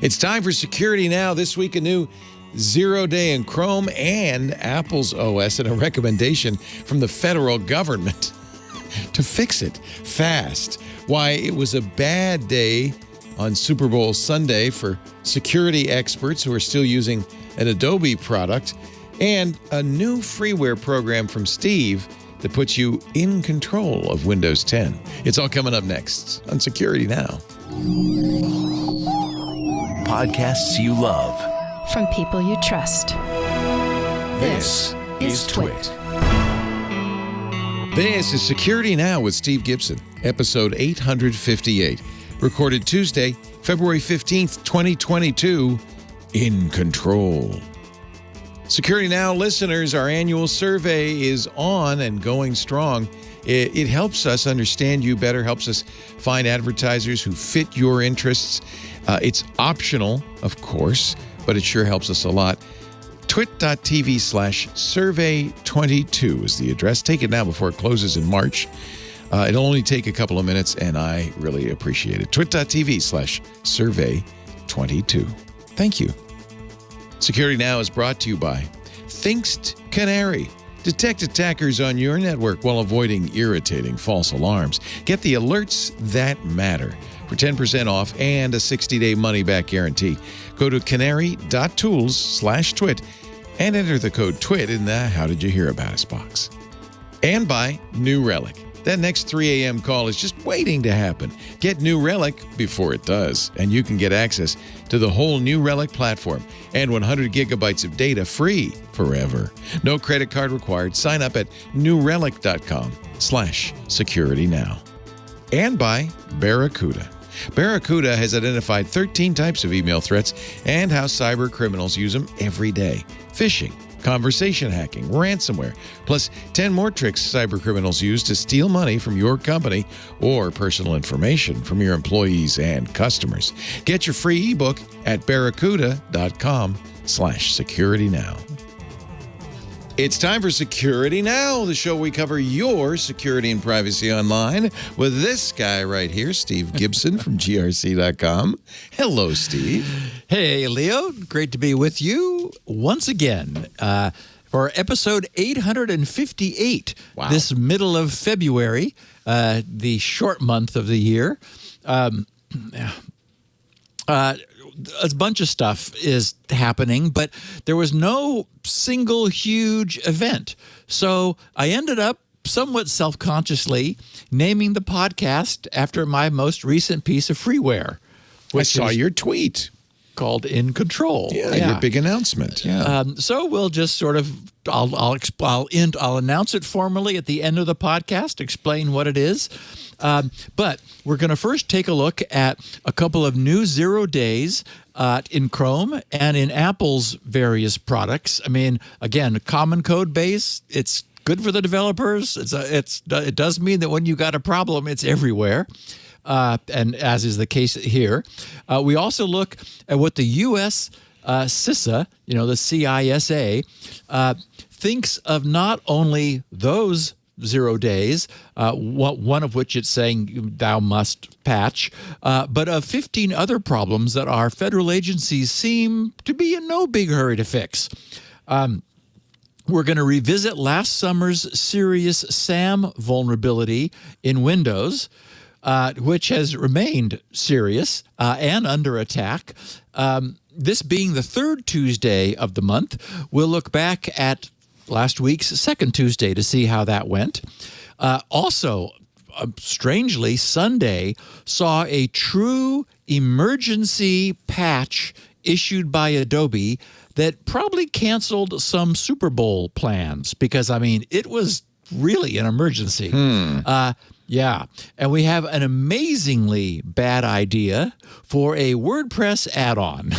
It's time for Security Now. This week, a new 0-day in Chrome and Apple's OS, and a recommendation from the federal government to fix it fast. Why it was a bad day on Super Bowl Sunday for security experts who are still using an Adobe product, and a new freeware program from Steve that puts you in control of Windows 10. It's all coming up next on Security Now. Podcasts you love. From people you trust. This is TWiT. This is Security Now with Steve Gibson, episode 858, recorded Tuesday, February 15th, 2022, in control. Security Now listeners, our annual survey is on and going strong. It helps us understand you better, helps us find advertisers who fit your interests. It's optional, of course, but it sure helps us a lot. twit.tv/survey22 is the address. Take it now before it closes in March. It'll only take a couple of minutes, and I really appreciate it. twit.tv/survey22. Thank you. Security Now is brought to you by Thinkst Canary. Detect attackers on your network while avoiding irritating false alarms. Get the alerts that matter for 10% off and a 60-day money-back guarantee. Go to canary.tools/twit and enter the code TWIT in the How Did You Hear About Us box. And by New Relic. That next 3 a.m. call is just waiting to happen. Get New Relic before it does, and you can get access to the whole New Relic platform and 100 gigabytes of data free forever. No credit card required. Sign up at newrelic.com/securitynow. And by Barracuda. Barracuda has identified 13 types of email threats and how cyber criminals use them every day. Phishing, conversation hacking, ransomware, plus 10 more tricks cyber criminals use to steal money from your company or personal information from your employees and customers. Get your free ebook at barracuda.com/securitynow. It's time for Security Now, the show we cover your security and privacy online with this guy right here, Steve Gibson from GRC.com. Hello, Steve. Hey, Leo. Great to be with you once again for episode 858, Wow. This middle of February, the short month of the year. A bunch of stuff is happening, but there was no single huge event. So I ended up somewhat self-consciously naming the podcast after my most recent piece of freeware. I saw your tweet. Called InControl. Yeah, your big announcement. Yeah. So we'll just sort of, I'll announce it formally at the end of the podcast, explain what it is. But we're going to first take a look at a couple of new 0 days in Chrome and in Apple's various products. I mean, again, a common code base. It's good for the developers. It does mean that when you got a problem, it's everywhere. And as is the case here. We also look at what the U.S. CISA, the CISA, thinks of not only those 0 days, one of which it's saying thou must patch, but of 15 other problems that our federal agencies seem to be in no big hurry to fix. We're going to revisit last summer's SeriousSAM vulnerability in Windows, which has remained serious and under attack. This being the third Tuesday of the month, we'll look back at last week's second Tuesday to see how that went. Also, strangely, Sunday saw a true emergency patch issued by Adobe that probably canceled some Super Bowl plans because, I mean, it was really an emergency. Yeah, and we have an amazingly bad idea for a WordPress add-on.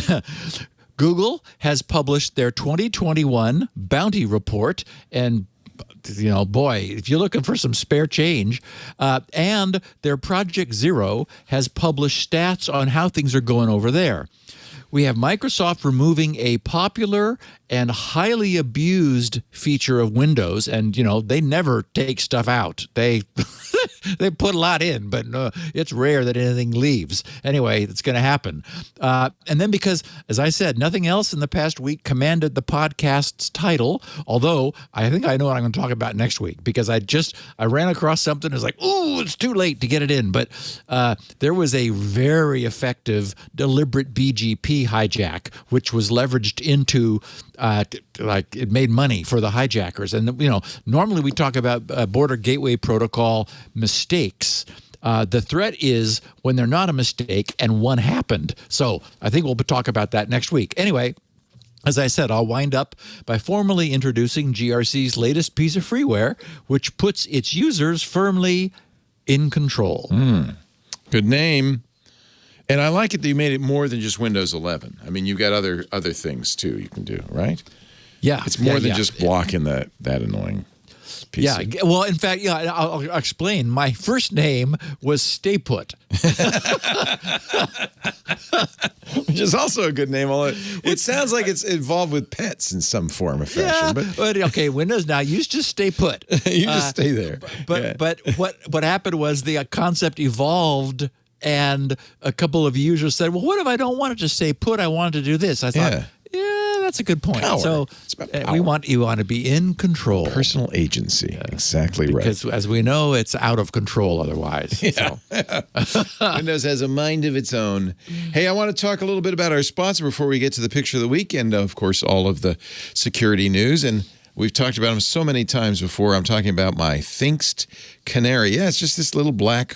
Google has published their 2021 bounty report, and boy, if you're looking for some spare change, and their Project Zero has published stats on how things are going over there. we have Microsoft removing a popular and highly abused feature of Windows, and they never take stuff out. They they put a lot in, but it's rare that anything leaves. Anyway, it's going to happen. And then because, as I said, nothing else in the past week commanded the podcast's title, although I think I know what I'm going to talk about next week, because I ran across something that's like, ooh, it's too late to get it in. But there was a very effective deliberate BGP hijack, which was leveraged into it made money for the hijackers. And normally we talk about border gateway protocol mistakes. The threat is when they're not a mistake and one happened. So I think we'll talk about that next week. Anyway, as I said, I'll wind up by formally introducing GRC's latest piece of freeware, which puts its users firmly in control. Good name. And I like it that you made it more than just Windows 11. I mean, you've got other things, too, you can do, right? Yeah. It's more than just blocking that annoying PC. Yeah. Well, in fact, I'll explain. My first name was Stay Put. Which is also a good name. It sounds like it's involved with pets in some form or fashion. Yeah, but okay, Windows now, you just stay put. You just stay there. But what happened was the concept evolved, and a couple of users said, well, what if I don't want it to stay put? I wanted to do this. I thought, that's a good point. Power. So It's about power. you want to be in control. Personal agency. Exactly right. Because as we know, it's out of control otherwise. Yeah. So. Windows has a mind of its own. Hey, I want to talk a little bit about our sponsor before we get to the picture of the week and, of course, all of the security news. And we've talked about them so many times before. I'm talking about my Thinkst Canary. Yeah, it's just this little black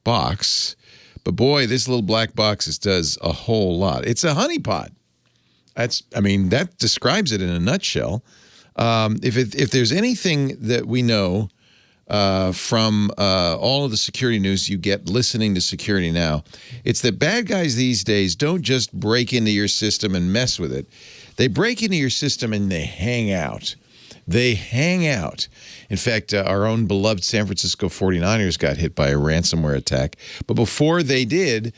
box. But, boy, this little black box does a whole lot. It's a honeypot. That describes it in a nutshell. If there's anything that we know from all of the security news you get listening to Security Now, it's that bad guys these days don't just break into your system and mess with it. They break into your system and they hang out. They hang out. In fact, our own beloved San Francisco 49ers got hit by a ransomware attack. But before they did,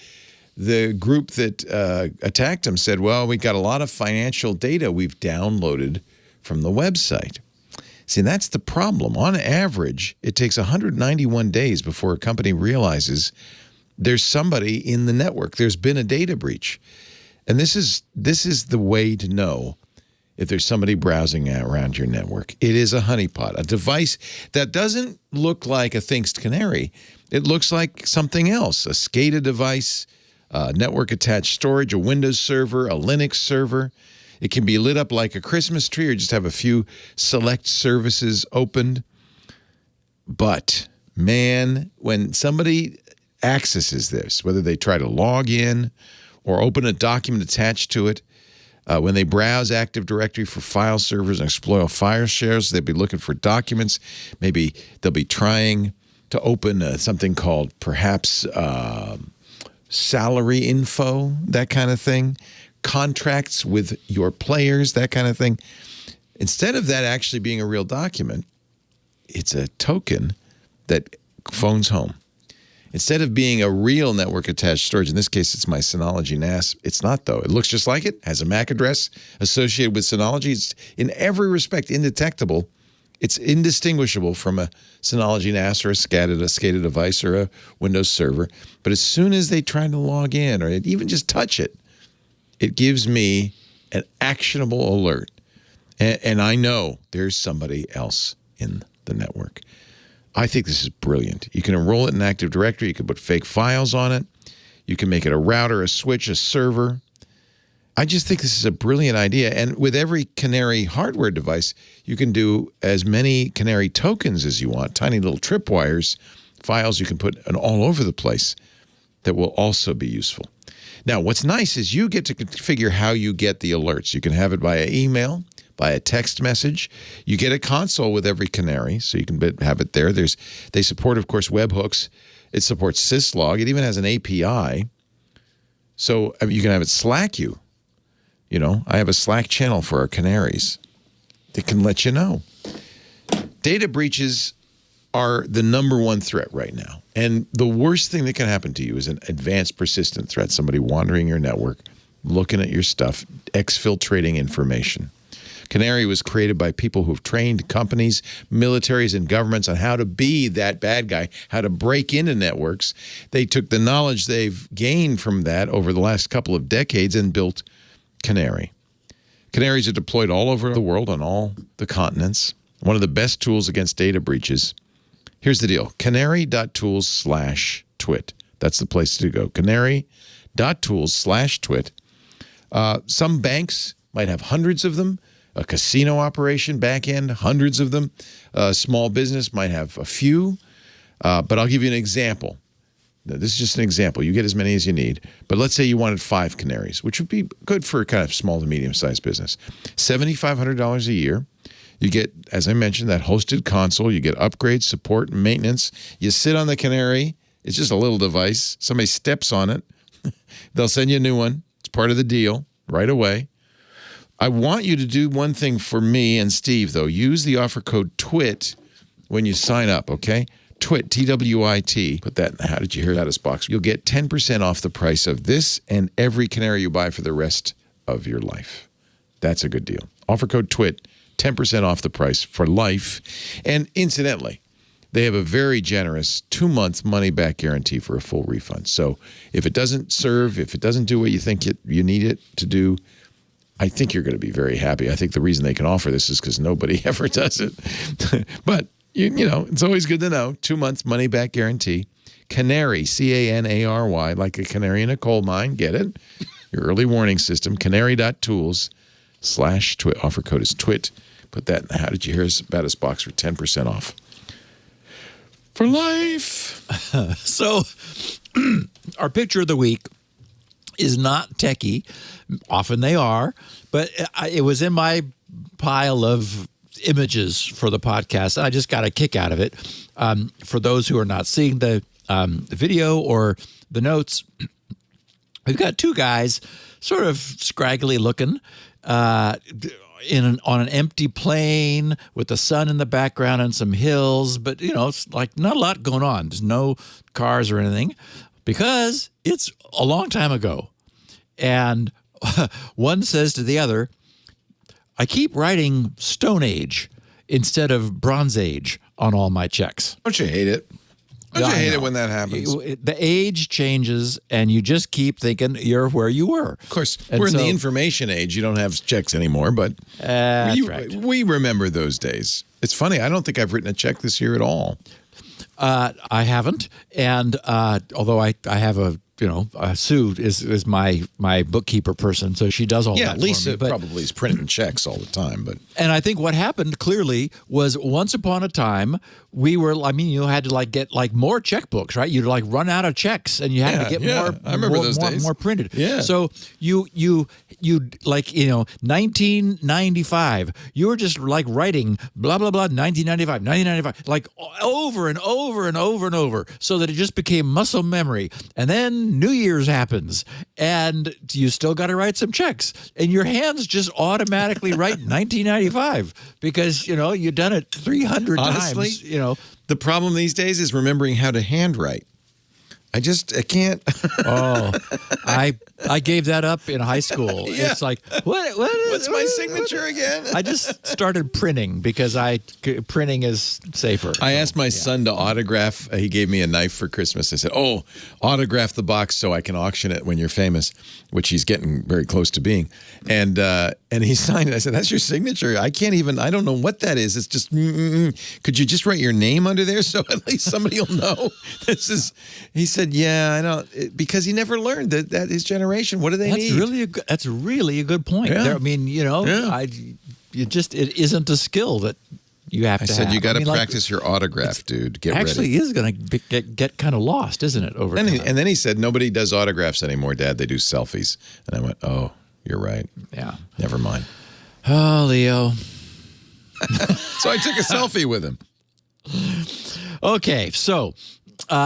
the group that attacked them said, well, we got a lot of financial data we've downloaded from the website. See, that's the problem. On average, it takes 191 days before a company realizes there's somebody in the network. There's been a data breach. And this is the way to know if there's somebody browsing around your network. It is a honeypot, a device that doesn't look like a Thinkst Canary. It looks like something else, a SCADA device, network-attached storage, a Windows server, a Linux server. It can be lit up like a Christmas tree or just have a few select services opened. But, man, when somebody accesses this, whether they try to log in or open a document attached to it, when they browse Active Directory for file servers and exploit file shares, they'll be looking for documents. Maybe they'll be trying to open something called perhaps salary info, that kind of thing, contracts with your players, that kind of thing. Instead of that actually being a real document, it's a token that phones home. Instead of being a real network-attached storage, in this case, it's my Synology NAS. It's not, though. It looks just like it, has a MAC address associated with Synology. It's in every respect indetectable. It's indistinguishable from a Synology NAS or a SCADA device or a Windows server. But as soon as they try to log in or even just touch it, it gives me an actionable alert. And I know there's somebody else in the network. I think this is brilliant. You can enroll it in Active Directory. You can put fake files on it. You can make it a router, a switch, a server. I just think this is a brilliant idea. And with every Canary hardware device, you can do as many Canary tokens as you want, tiny little tripwires, files you can put all over the place that will also be useful. Now, what's nice is you get to configure how you get the alerts. You can have it via email, by a text message. You get a console with every Canary, so you can have it there. They support, of course, webhooks. It supports syslog. It even has an API. So you can have it Slack you. You know, I have a Slack channel for our Canaries that can let you know. Data breaches are the #1 threat right now. And the worst thing that can happen to you is an advanced persistent threat, somebody wandering your network, looking at your stuff, exfiltrating information. Canary was created by people who've trained companies, militaries, and governments on how to be that bad guy, how to break into networks. They took the knowledge they've gained from that over the last couple of decades and built Canary. Canaries are deployed all over the world on all the continents. One of the best tools against data breaches. Here's the deal. Canary.tools/twit. That's the place to go. Canary.tools/twit. Some banks might have hundreds of them. A casino operation back end, hundreds of them. A small business might have a few. But I'll give you an example. Now, this is just an example. You get as many as you need. But let's say you wanted 5 canaries, which would be good for a kind of small to medium-sized business. $7,500 a year. You get, as I mentioned, that hosted console. You get upgrades, support, and maintenance. You sit on the Canary. It's just a little device. Somebody steps on it. They'll send you a new one. It's part of the deal right away. I want you to do one thing for me and Steve, though. Use the offer code TWIT when you sign up, okay? TWIT, T-W-I-T. Put that in the How Did You Hear That box. You'll get 10% off the price of this and every Canary you buy for the rest of your life. That's a good deal. Offer code TWIT, 10% off the price for life. And incidentally, they have a very generous 2-month money-back guarantee for a full refund. So if it doesn't serve, if it doesn't do what you think you need it to do, I think you're going to be very happy. I think the reason they can offer this is because nobody ever does it. But, you know, it's always good to know. 2 months money-back guarantee. Canary, C-A-N-A-R-Y, like a canary in a coal mine. Get it? Your early warning system, canary.tools/twit. Offer code is TWIT. Put that in the How Did You Hear About Us box for 10% off. For life. So our picture of the week is not techie. Often they are, but it was in my pile of images for the podcast. I just got a kick out of it. For those who are not seeing the video or the notes, we've got 2 guys, sort of scraggly looking, on an empty plain with the sun in the background and some hills, but you know, it's like not a lot going on. There's no cars or anything because it's a long time ago. And one says to the other, I keep writing Stone Age instead of Bronze Age on all my checks. Don't you hate it? Don't you hate it when that happens? The age changes, and you just keep thinking you're where you were. Of course, we're in the information age. You don't have checks anymore, but we remember those days. It's funny. I don't think I've written a check this year at all. I haven't, and although I have Sue is my bookkeeper person, so she does all that. Yeah, Lisa for me, probably is printing checks all the time. And I think what happened clearly was once upon a time you had to get more checkbooks, right? You'd run out of checks, and you had to get more. I remember those days. More printed. Yeah. So you 1995, you were just writing blah blah blah 1995 over and over and over and over, so that it just became muscle memory. And then New Year's happens, and you still got to write some checks, and your hands just automatically write 1995 because you've done it 300 times. The problem these days is remembering how to handwrite. I can't. I gave that up in high school. Yeah. It's like, what's my signature again? I just started printing because printing is safer. I asked my son to autograph. He gave me a knife for Christmas. I said, autograph the box so I can auction it when you're famous, which he's getting very close to being. And he signed it. I said, that's your signature. I don't know what that is. It's just, could you just write your name under there so at least somebody will know? He said, yeah, I don't, because he never learned that his generation, what do they need? That's really a good point. Yeah. It isn't a skill that you have to have. I said, you got to practice your autograph, dude. Get ready. Actually is going to get kind of lost, isn't it, over time? And then he said, nobody does autographs anymore, Dad. They do selfies. And I went, oh, you're right. Yeah. Never mind. Oh, Leo. So I took a selfie with him. Okay, so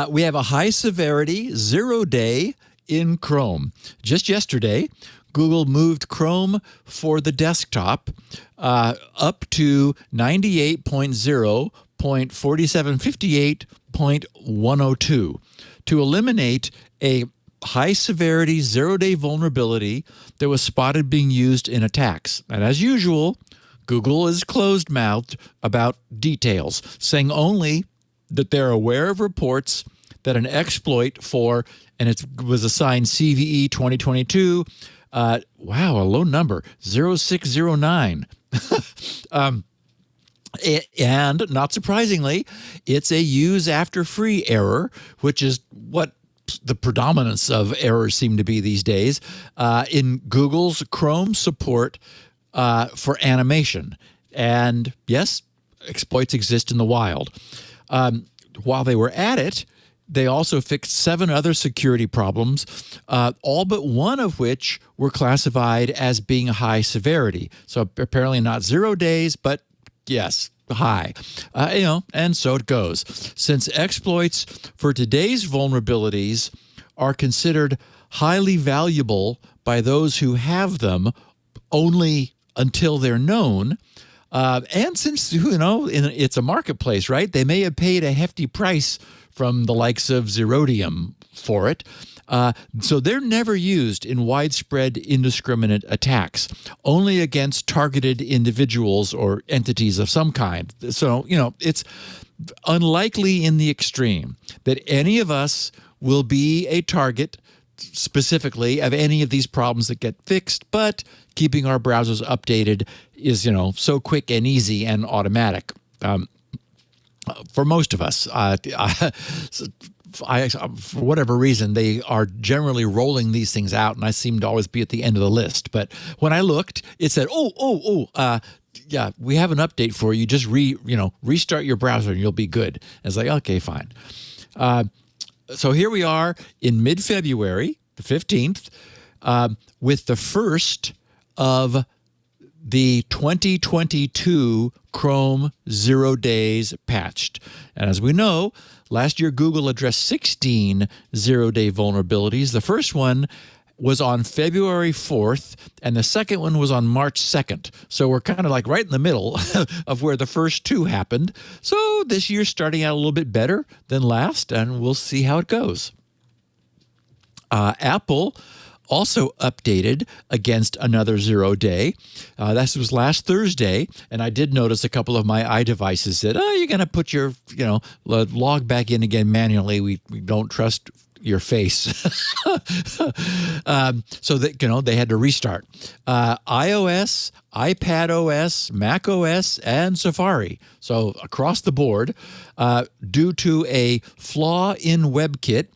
we have a high-severity 0-day in Chrome. Just yesterday, Google moved Chrome for the desktop up to 98.0.4758.102 to eliminate a high-severity, zero-day vulnerability that was spotted being used in attacks. And as usual, Google is closed-mouthed about details, saying only that they're aware of reports that an exploit for, and it was assigned CVE 2022, wow, a low number, 0609. And not surprisingly, it's a use after free error, which is what the predominance of errors seem to be these days, in Google's Chrome support for animation. And yes, exploits exist in the wild. While they were at it, they also fixed 7 other security problems, all but one of which were classified as being high severity. So apparently not 0 days, but yes, high. And so it goes. Since exploits for today's vulnerabilities are considered highly valuable by those who have them only until they're known, and since, it's a marketplace, right? They may have paid a hefty price from the likes of Zerodium for it. So they're never used in widespread indiscriminate attacks, only against targeted individuals or entities of some kind. So, it's unlikely in the extreme that any of us will be a target specifically of any of these problems that get fixed, but keeping our browsers updated is, so quick and easy and automatic. For most of us, for whatever reason, they are generally rolling these things out, and I seem to always be at the end of the list. But when I looked, it said, yeah, we have an update for you. Just restart your browser and you'll be good. And it's like, okay, fine. So here we are in mid-February, the 15th, with the first of the 2022 Chrome 0 days patched. And as we know, last year Google addressed 16 zero-day vulnerabilities. The first one was on February 4th, and the second one was on March 2nd. So we're kind of like right in the middle of where the first 2 happened. So this year's starting out a little bit better than last, and we'll see how it goes. Apple also updated against another 0 day. This was last Thursday, and I did notice a couple of my iDevices said, you're going to put your, log back in again manually. We don't trust your face. So that, they had to restart. iOS, iPadOS, macOS, and Safari. So across the board, due to a flaw in WebKit,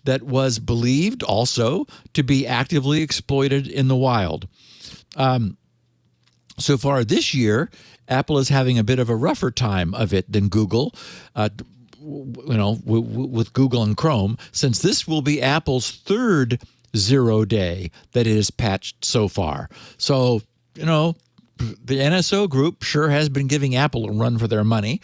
that was believed also to be actively exploited in the wild. So far this year, Apple is having a bit of a rougher time of it than Google, with Google and Chrome, since this will be Apple's 3rd 0 day that it has patched so far. So, the NSO group sure has been giving Apple a run for their money.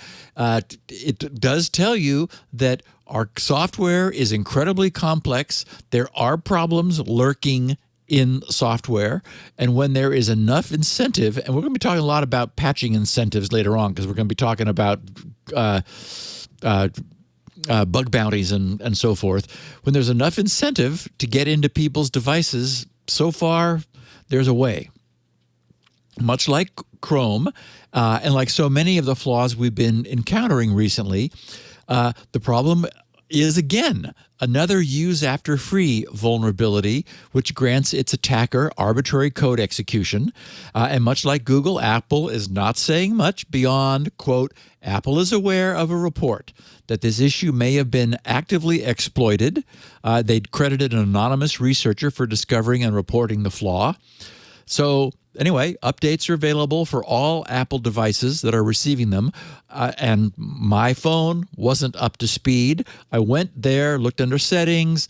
It does tell you that our software is incredibly complex. There are problems lurking in software. And when there is enough incentive, and we're going to be talking a lot about patching incentives later on, because we're going to be talking about bug bounties and so forth. When there's enough incentive to get into people's devices, so far there's a way. Much like Chrome, and like so many of the flaws we've been encountering recently, the problem is, again, another use after free vulnerability, which grants its attacker arbitrary code execution. And much like Google, Apple is not saying much beyond, quote, Apple is aware of a report that this issue may have been actively exploited. They'd credited an anonymous researcher for discovering and reporting the flaw. So anyway, updates are available for all Apple devices that are receiving them, and my phone wasn't up to speed. I went there, looked under settings,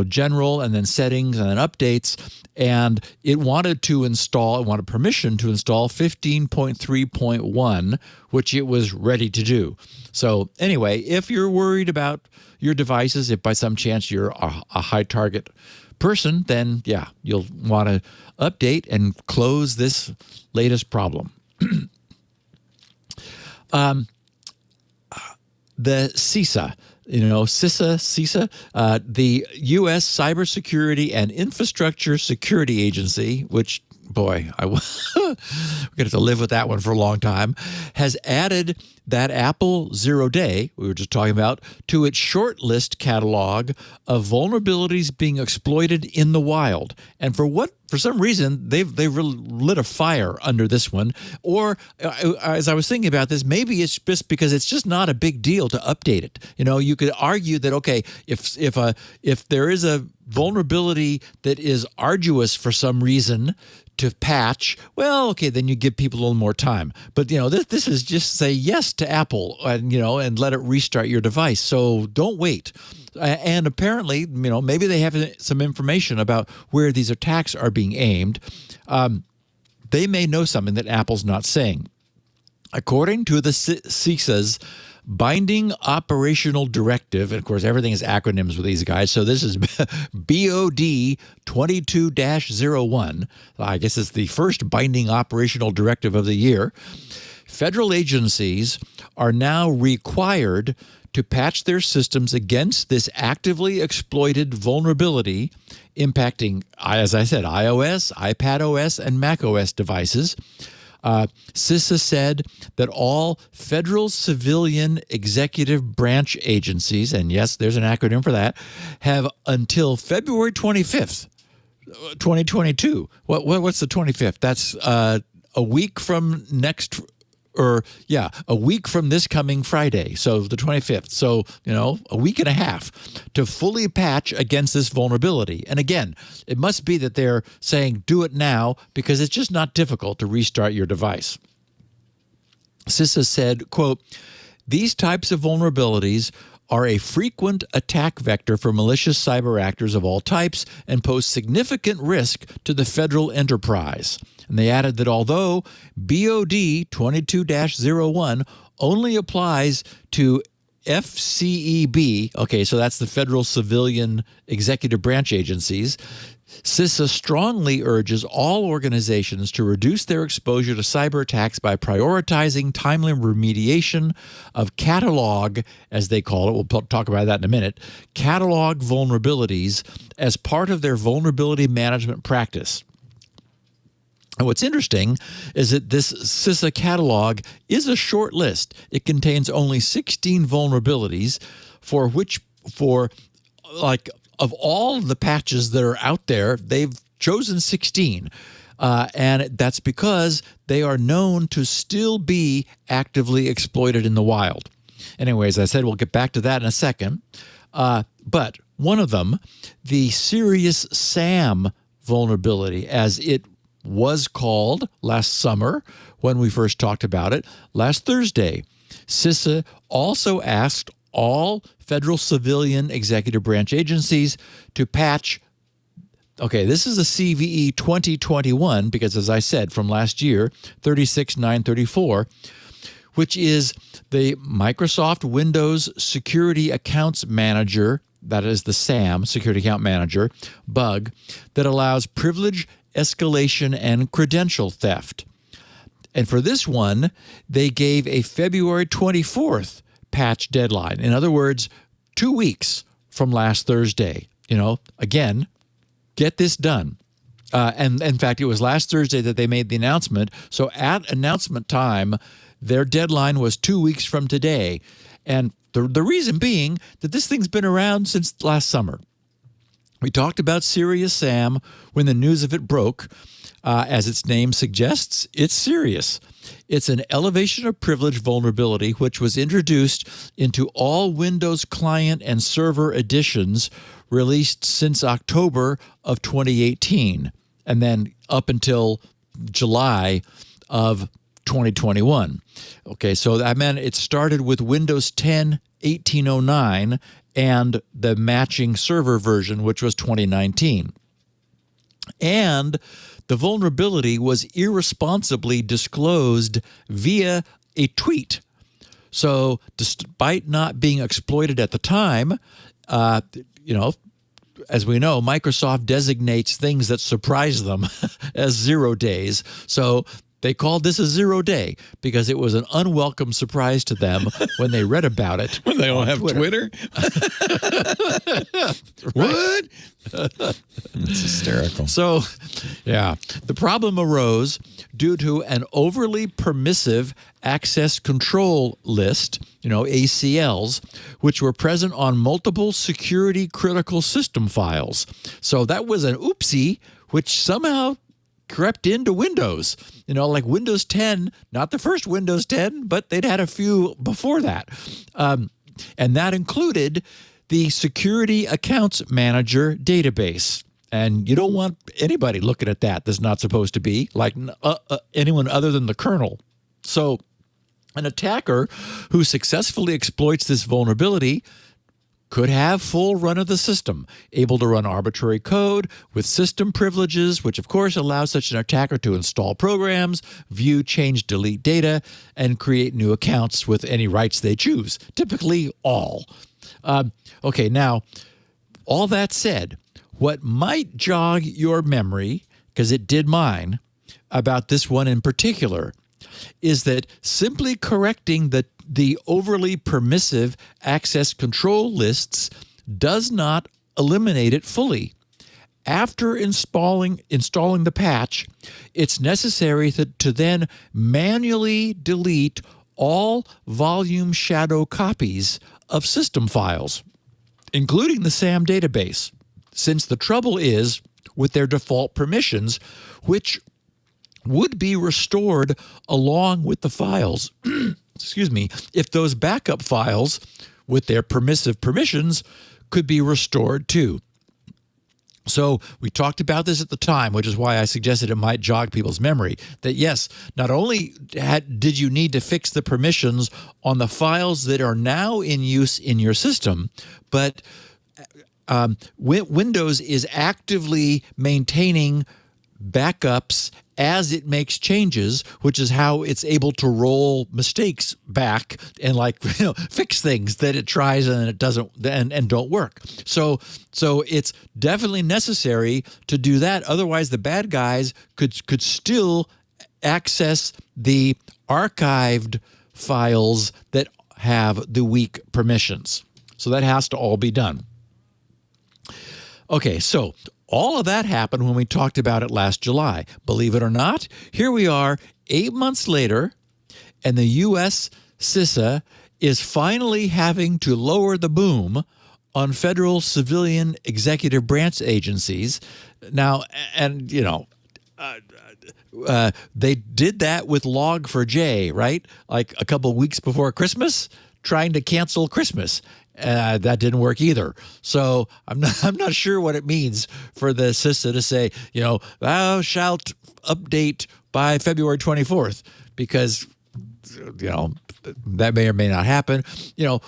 general, and then settings, and then updates, and it wanted permission to install 15.3.1, which it was ready to do. So anyway, if you're worried about your devices, if by some chance you're a high target person, then yeah, you'll want to update and close this latest problem. The CISA, CISA, the U.S. Cybersecurity and Infrastructure Security Agency, which, boy, we're going to have to live with that one for a long time, has added that Apple zero-day, we were just talking about, to its short list catalog of vulnerabilities being exploited in the wild. And for some reason, they've really lit a fire under this one. Or, as I was thinking about this, maybe it's just because it's just not a big deal to update it. You could argue that, okay, if there is a vulnerability that is arduous for some reason to patch, well, okay, then you give people a little more time. But, this is just say yes to Apple and let it restart your device. So don't wait. And apparently, maybe they have some information about where these attacks are being aimed. They may know something that Apple's not saying. According to the CISA's Binding Operational Directive, and of course everything is acronyms with these guys, so this is BOD 22-01. I guess it's the first Binding Operational Directive of the year. Federal agencies are now required to patch their systems against this actively exploited vulnerability impacting, as I said, iOS, iPadOS, and macOS devices. CISA said that all federal civilian executive branch agencies, and yes, there's an acronym for that, have until February 25th, 2022. What's the 25th? That's a week from a week from this coming Friday, so the 25th. So, a week and a half to fully patch against this vulnerability. And again, it must be that they're saying do it now because it's just not difficult to restart your device. CISA said, quote, "These types of vulnerabilities are a frequent attack vector for malicious cyber actors of all types and pose significant risk to the federal enterprise." And they added that although BOD 22-01 only applies to FCEB, okay, so that's the Federal Civilian Executive Branch Agencies, CISA strongly urges all organizations to reduce their exposure to cyber attacks by prioritizing timely remediation of catalog, as they call it, we'll talk about that in a minute, catalog vulnerabilities as part of their vulnerability management practice. And what's interesting is that this CISA catalog is a short list. It contains only 16 vulnerabilities of all the patches that are out there, they've chosen 16. And that's because they are known to still be actively exploited in the wild. Anyways, as I said, we'll get back to that in a second. But one of them, the SeriousSAM vulnerability, as it was called last summer when we first talked about it, last Thursday, CISA also asked all federal civilian executive branch agencies to patch. Okay, this is a CVE 2021 because, as I said, from last year, 36934, which is the Microsoft Windows Security Accounts Manager, that is the SAM, Security Account Manager, bug that allows privilege escalation and credential theft. And for this one, they gave a February 24th patch deadline. In other words, 2 weeks from last Thursday. Again, get this done. And in fact, it was last Thursday that they made the announcement. So at announcement time, their deadline was 2 weeks from today. And the reason being that this thing's been around since last summer. We talked about SeriousSAM when the news of it broke. As its name suggests, it's serious. It's an elevation of privilege vulnerability which was introduced into all Windows client and server editions released since October of 2018, and then up until July of 2021. Okay, so that meant it started with Windows 10 1809 and the matching server version, which was 2019. And the vulnerability was irresponsibly disclosed via a tweet. So despite not being exploited at the time, as we know, Microsoft designates things that surprise them as 0 days. So They called this a 0 day because it was an unwelcome surprise to them when they read about it. When they don't have Twitter? What? It's hysterical. So, yeah, the problem arose due to an overly permissive access control list, ACLs, which were present on multiple security critical system files. So that was an oopsie, which somehow crept into Windows, like Windows 10, not the first Windows 10, but they'd had a few before that. And that included the Security Accounts Manager database. And you don't want anybody looking at that that's not supposed to be, like anyone other than the kernel. So an attacker who successfully exploits this vulnerability could have full run of the system, able to run arbitrary code with system privileges, which of course allows such an attacker to install programs, view, change, delete data, and create new accounts with any rights they choose, typically all. Okay, now, all that said, what might jog your memory, because it did mine, about this one in particular, is that simply correcting the overly permissive access control lists does not eliminate it fully. After installing the patch, it's necessary to then manually delete all volume shadow copies of system files, including the SAM database, since the trouble is with their default permissions, which would be restored along with the files, excuse me, if those backup files with their permissive permissions could be restored too. So we talked about this at the time, which is why I suggested it might jog people's memory, that yes, not only did you need to fix the permissions on the files that are now in use in your system, but Windows is actively maintaining backups as it makes changes, which is how it's able to roll mistakes back and fix things that it tries and it doesn't and don't work. So it's definitely necessary to do that. Otherwise, the bad guys could still access the archived files that have the weak permissions. So that has to all be done. Okay, so all of that happened when we talked about it last July. Believe it or not, here we are 8 months later, and the U.S. CISA is finally having to lower the boom on federal civilian executive branch agencies. Now, and they did that with Log4j, right? Like a couple of weeks before Christmas, trying to cancel Christmas. That didn't work either. So I'm not sure what it means for the CISA to say, thou shalt update by February 24th, because, that may or may not happen. It's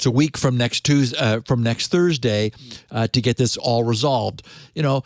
a week from next Tuesday, from next Thursday, to get this all resolved. And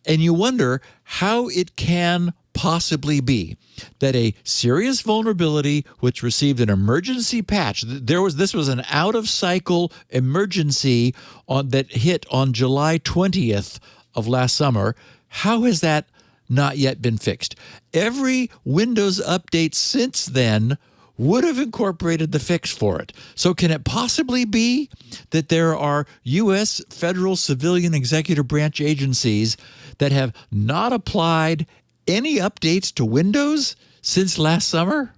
you wonder how it can possibly be that a serious vulnerability which received an emergency patch, this was an out-of-cycle emergency that hit on July 20th of last summer. How has that not yet been fixed? Every Windows update since then would have incorporated the fix for it. So can it possibly be that there are U.S. federal civilian executive branch agencies that have not applied any updates to Windows since last summer?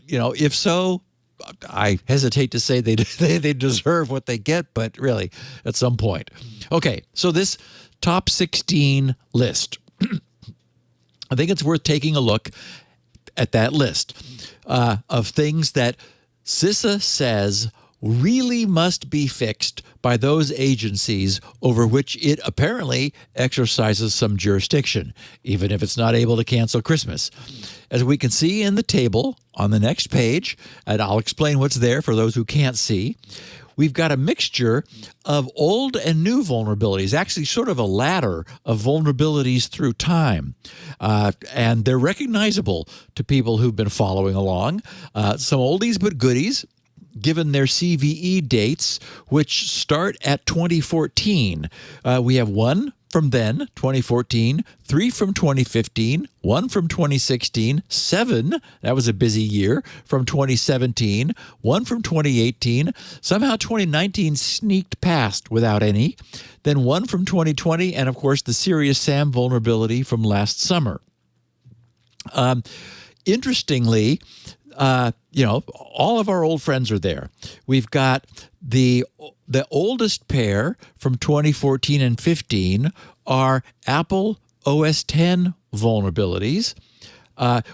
If so, I hesitate to say they deserve what they get, but really, at some point. Okay, so this top 16 list, I think it's worth taking a look at that list of things that CISA says really must be fixed by those agencies over which it apparently exercises some jurisdiction, even if it's not able to cancel Christmas. As we can see in the table on the next page, and I'll explain what's there for those who can't see, we've got a mixture of old and new vulnerabilities, actually sort of a ladder of vulnerabilities through time. And they're recognizable to people who've been following along. Some oldies but goodies, given their CVE dates, which start at 2014. We have one from then, 2014, 3 from 2015, 1 from 2016, 7, that was a busy year, from 2017, 1 from 2018. Somehow 2019 sneaked past without any. Then 1 from 2020, and of course the SeriousSAM vulnerability from last summer. Interestingly, all of our old friends are there. We've got the oldest pair from 2014 and 15 are Apple OS X vulnerabilities.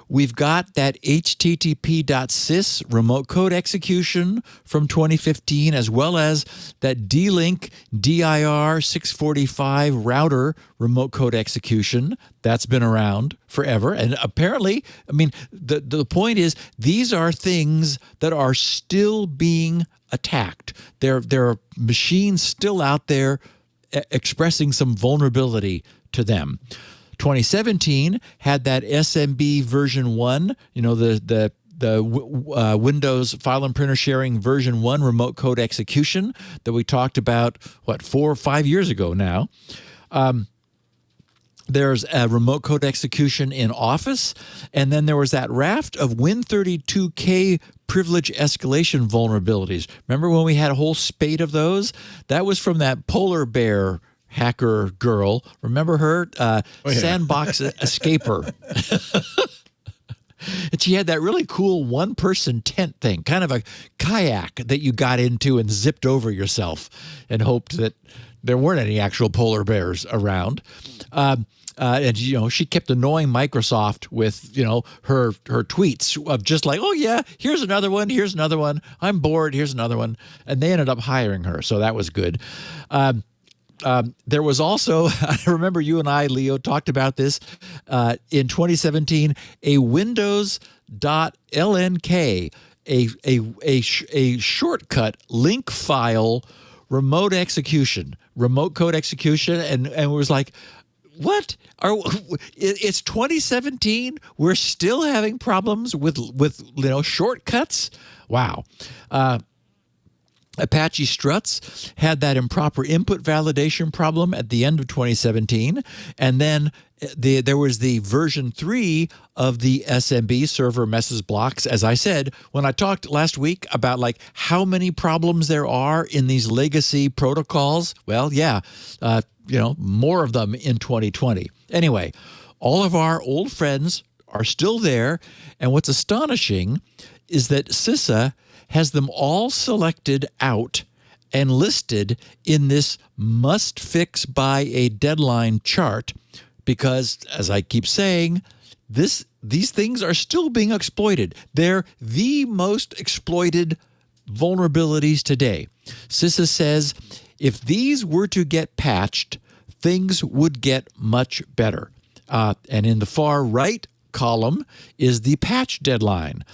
We've got that http.sys remote code execution from 2015, as well as that D-Link DIR 645 router remote code execution. That's been around forever. And apparently, the point is, these are things that are still being attacked. There are machines still out there expressing some vulnerability to them. 2017 had that SMB version 1, the Windows file and printer sharing version 1 remote code execution that we talked about, 4 or 5 years ago now. There's a remote code execution in Office, and then there was that raft of Win32k privilege escalation vulnerabilities. Remember when we had a whole spate of those? That was from that polar bear hacker girl. Remember her? Sandbox Escaper. And she had that really cool one-person tent thing, kind of a kayak that you got into and zipped over yourself and hoped that there weren't any actual polar bears around. And she kept annoying Microsoft with her tweets of just like, oh yeah, here's another one, I'm bored, here's another one, and they ended up hiring her, so that was good. There was also, I remember you and I, Leo, talked about this in 2017, a Windows.lnk, a shortcut link file remote code execution, and it was like, what? It's 2017. We're still having problems with shortcuts. Wow. Apache Struts had that improper input validation problem at the end of 2017, and then there was the version 3 of the SMB server message blocks. As I said when I talked last week about how many problems there are in these legacy protocols. Well, yeah, more of them in 2020. Anyway, all of our old friends are still there, and what's astonishing is that CISA has them all selected out and listed in this must fix by a deadline chart because, as I keep saying, these things are still being exploited. They're the most exploited vulnerabilities today. CISA says if these were to get patched, things would get much better. And in the far right column is the patch deadline.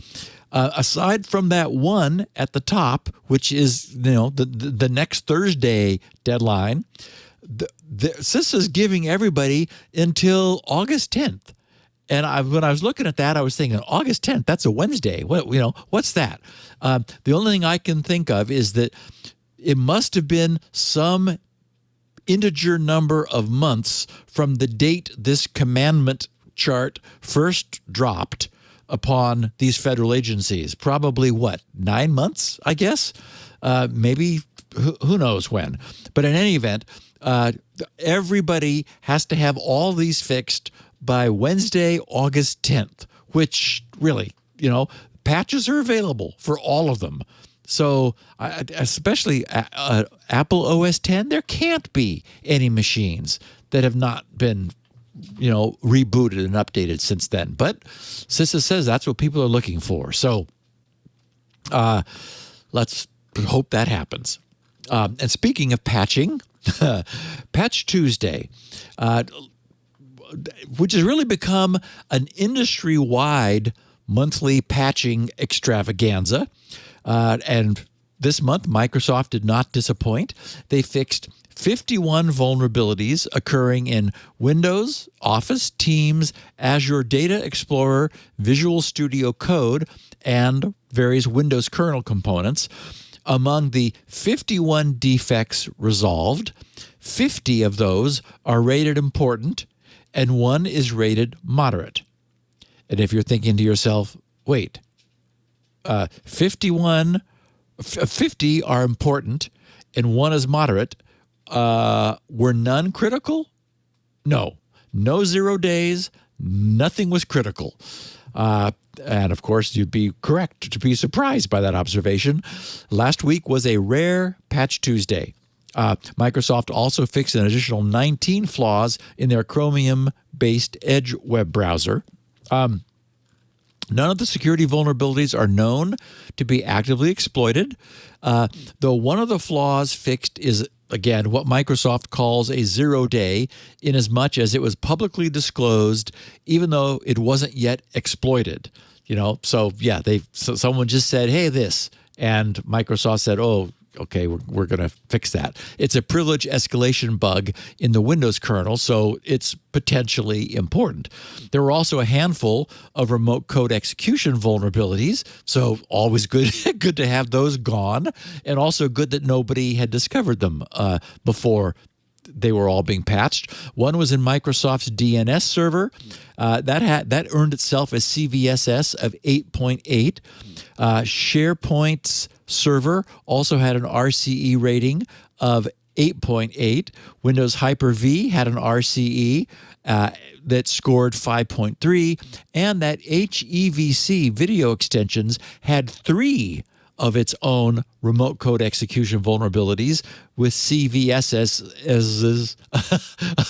Aside from that one at the top, which is the next Thursday deadline, the CISA is giving everybody until August 10th. And when I was looking at that, I was thinking August 10th. That's a Wednesday. What's that? The only thing I can think of is that it must have been some integer number of months from the date this commandment chart first dropped upon these federal agencies. Probably 9 months, I guess? Maybe, who knows when. But in any event, everybody has to have all these fixed by Wednesday, August 10th, which really, patches are available for all of them. So especially Apple OS X, there can't be any machines that have not been rebooted and updated since then. But CISA says that's what people are looking for. So let's hope that happens. And speaking of patching, Patch Tuesday, which has really become an industry-wide monthly patching extravaganza. And this month, Microsoft did not disappoint. They fixed 51 vulnerabilities occurring in Windows, Office, Teams, Azure Data Explorer, Visual Studio Code, and various Windows kernel components. Among the 51 defects resolved, 50 of those are rated important, and 1 is rated moderate. And if you're thinking to yourself, wait, 50 are important and 1 is moderate, were none critical? No 0 days, nothing was critical. And of course, you'd be correct to be surprised by that observation. Last week was a rare Patch Tuesday. Microsoft also fixed an additional 19 flaws in their Chromium-based Edge web browser. None of the security vulnerabilities are known to be actively exploited, though one of the flaws fixed is, again, what Microsoft calls a 0 day, in as much as it was publicly disclosed, even though it wasn't yet exploited. So yeah, someone just said, "Hey, this," and Microsoft said, "Oh, okay, we're going to fix that." It's a privilege escalation bug in the Windows kernel, so it's potentially important. There were also a handful of remote code execution vulnerabilities, so always good to have those gone, and also good that nobody had discovered them before they were all being patched. One was in Microsoft's DNS server. That earned itself a CVSS of 8.8. SharePoint's server also had an RCE rating of 8.8. Windows Hyper-V had an RCE that scored 5.3, and that HEVC video extensions had 3 of its own remote code execution vulnerabilities with CVSS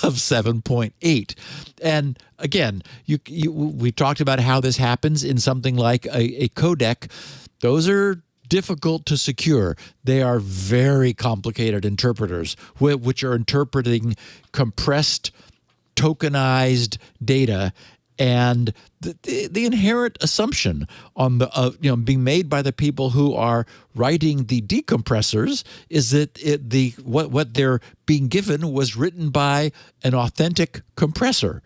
of 7.8. And again, we talked about how this happens in something like a codec. Those are difficult to secure. They are very complicated interpreters, which are interpreting compressed, tokenized data. And the inherent assumption on being made by the people who are writing the decompressors is that what they're being given was written by an authentic compressor.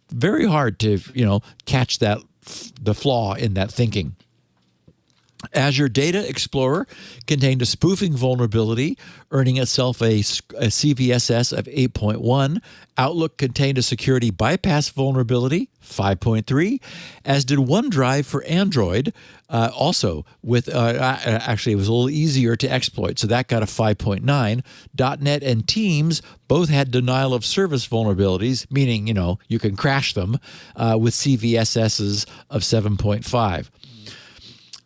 Very hard to catch the flaw in that thinking. Azure Data Explorer contained a spoofing vulnerability, earning itself a CVSS of 8.1. Outlook contained a security bypass vulnerability, 5.3, as did OneDrive for Android, also with, actually, it was a little easier to exploit, so that got a 5.9. .NET and Teams both had denial of service vulnerabilities, meaning, you can crash them, with CVSSs of 7.5.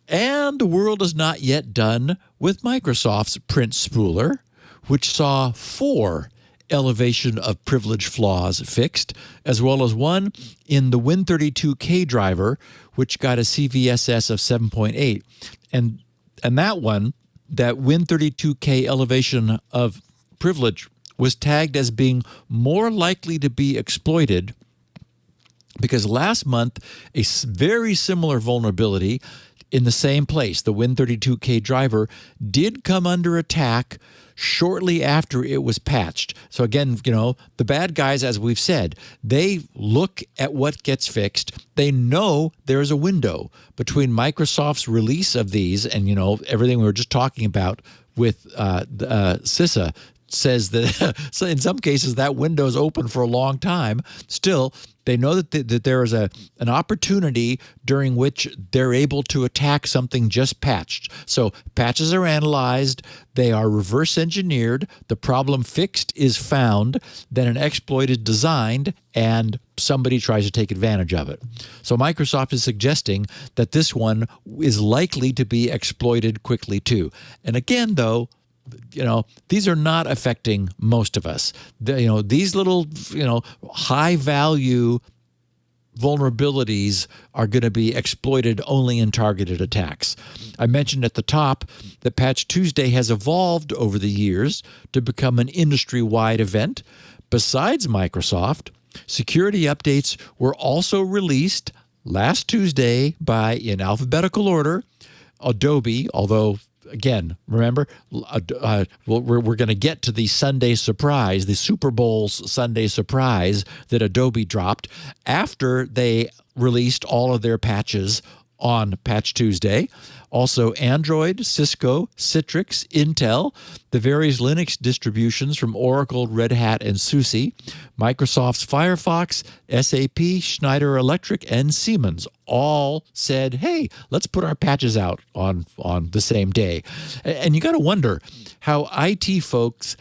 And the world is not yet done with Microsoft's print spooler, which saw 4 elevation of privilege flaws fixed, as well as one in the Win32k driver, which got a CVSS of 7.8. And that one, that Win32k elevation of privilege, was tagged as being more likely to be exploited because last month a very similar vulnerability in the same place, the Win32k driver, did come under attack shortly after it was patched. So again, the bad guys, as we've said, they look at what gets fixed. They know there's a window between Microsoft's release of these and, everything we were just talking about with CISA says that so in some cases that window is open for a long time. Still, they know that there is an opportunity during which they're able to attack something just patched. So patches are analyzed, they are reverse engineered, the problem fixed is found, then an exploit is designed, and somebody tries to take advantage of it. So Microsoft is suggesting that this one is likely to be exploited quickly too. And again, though, these are not affecting most of us. These little, high-value vulnerabilities are going to be exploited only in targeted attacks. I mentioned at the top that Patch Tuesday has evolved over the years to become an industry-wide event. Besides Microsoft, security updates were also released last Tuesday by, in alphabetical order, Adobe, although again, remember, we're going to get to the Sunday surprise, the Super Bowl's Sunday surprise that Adobe dropped after they released all of their patches on Patch Tuesday. Also Android, Cisco, Citrix, Intel, the various Linux distributions from Oracle, Red Hat, and SUSE, Microsoft's Firefox, SAP, Schneider Electric, and Siemens all said, hey, let's put our patches out on the same day. And you got to wonder how IT folks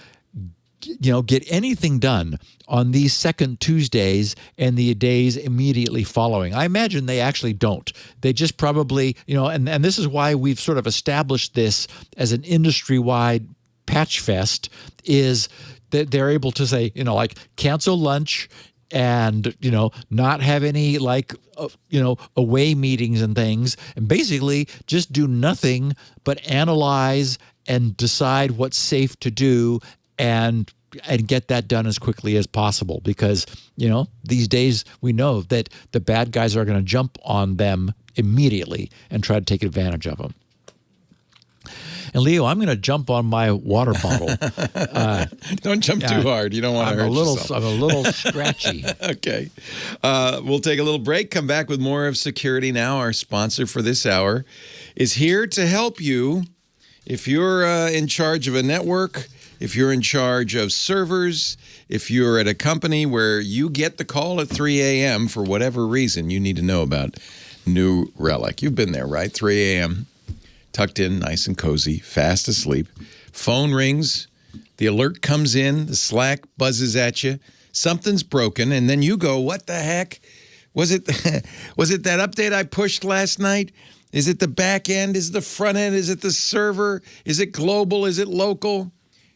get anything done on these second Tuesdays and the days immediately following. I imagine they actually don't. They just probably, and this is why we've sort of established this as an industry-wide patch fest, is that they're able to say, like cancel lunch and, not have any away meetings and things, and basically just do nothing but analyze and decide what's safe to do and get that done as quickly as possible, because these days we know that the bad guys are going to jump on them immediately and try to take advantage of them. And Leo, I'm going to jump on my water bottle. Don't jump too hard. You don't want to hurt yourself. I'm a little scratchy. Okay. We'll take a little break, come back with more of Security Now. Our sponsor for this hour is here to help you. If you're in charge of a network, if you're in charge of servers, if you're at a company where you get the call at 3 a.m. for whatever reason, you need to know about New Relic. You've been there, right? 3 a.m., tucked in, nice and cozy, fast asleep. Phone rings, the alert comes in, the Slack buzzes at you, something's broken, and then you go, what the heck? Was it that update I pushed last night? Is it the back end? Is it the front end? Is it the server? Is it global? Is it local?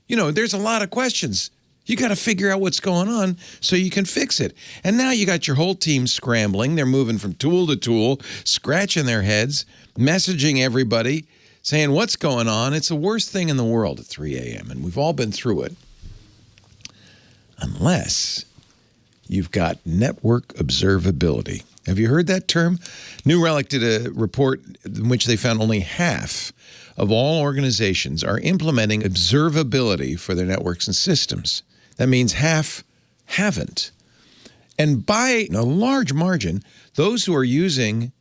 There's a lot of questions. You got to figure out what's going on so you can fix it. And now you got your whole team scrambling. They're moving from tool to tool, scratching their heads, messaging everybody, saying what's going on. It's the worst thing in the world at 3 a.m., and we've all been through it. Unless you've got network observability. Have you heard that term? New Relic did a report in which they found only half of all organizations are implementing observability for their networks and systems. That means half haven't. And by a large margin, those who are using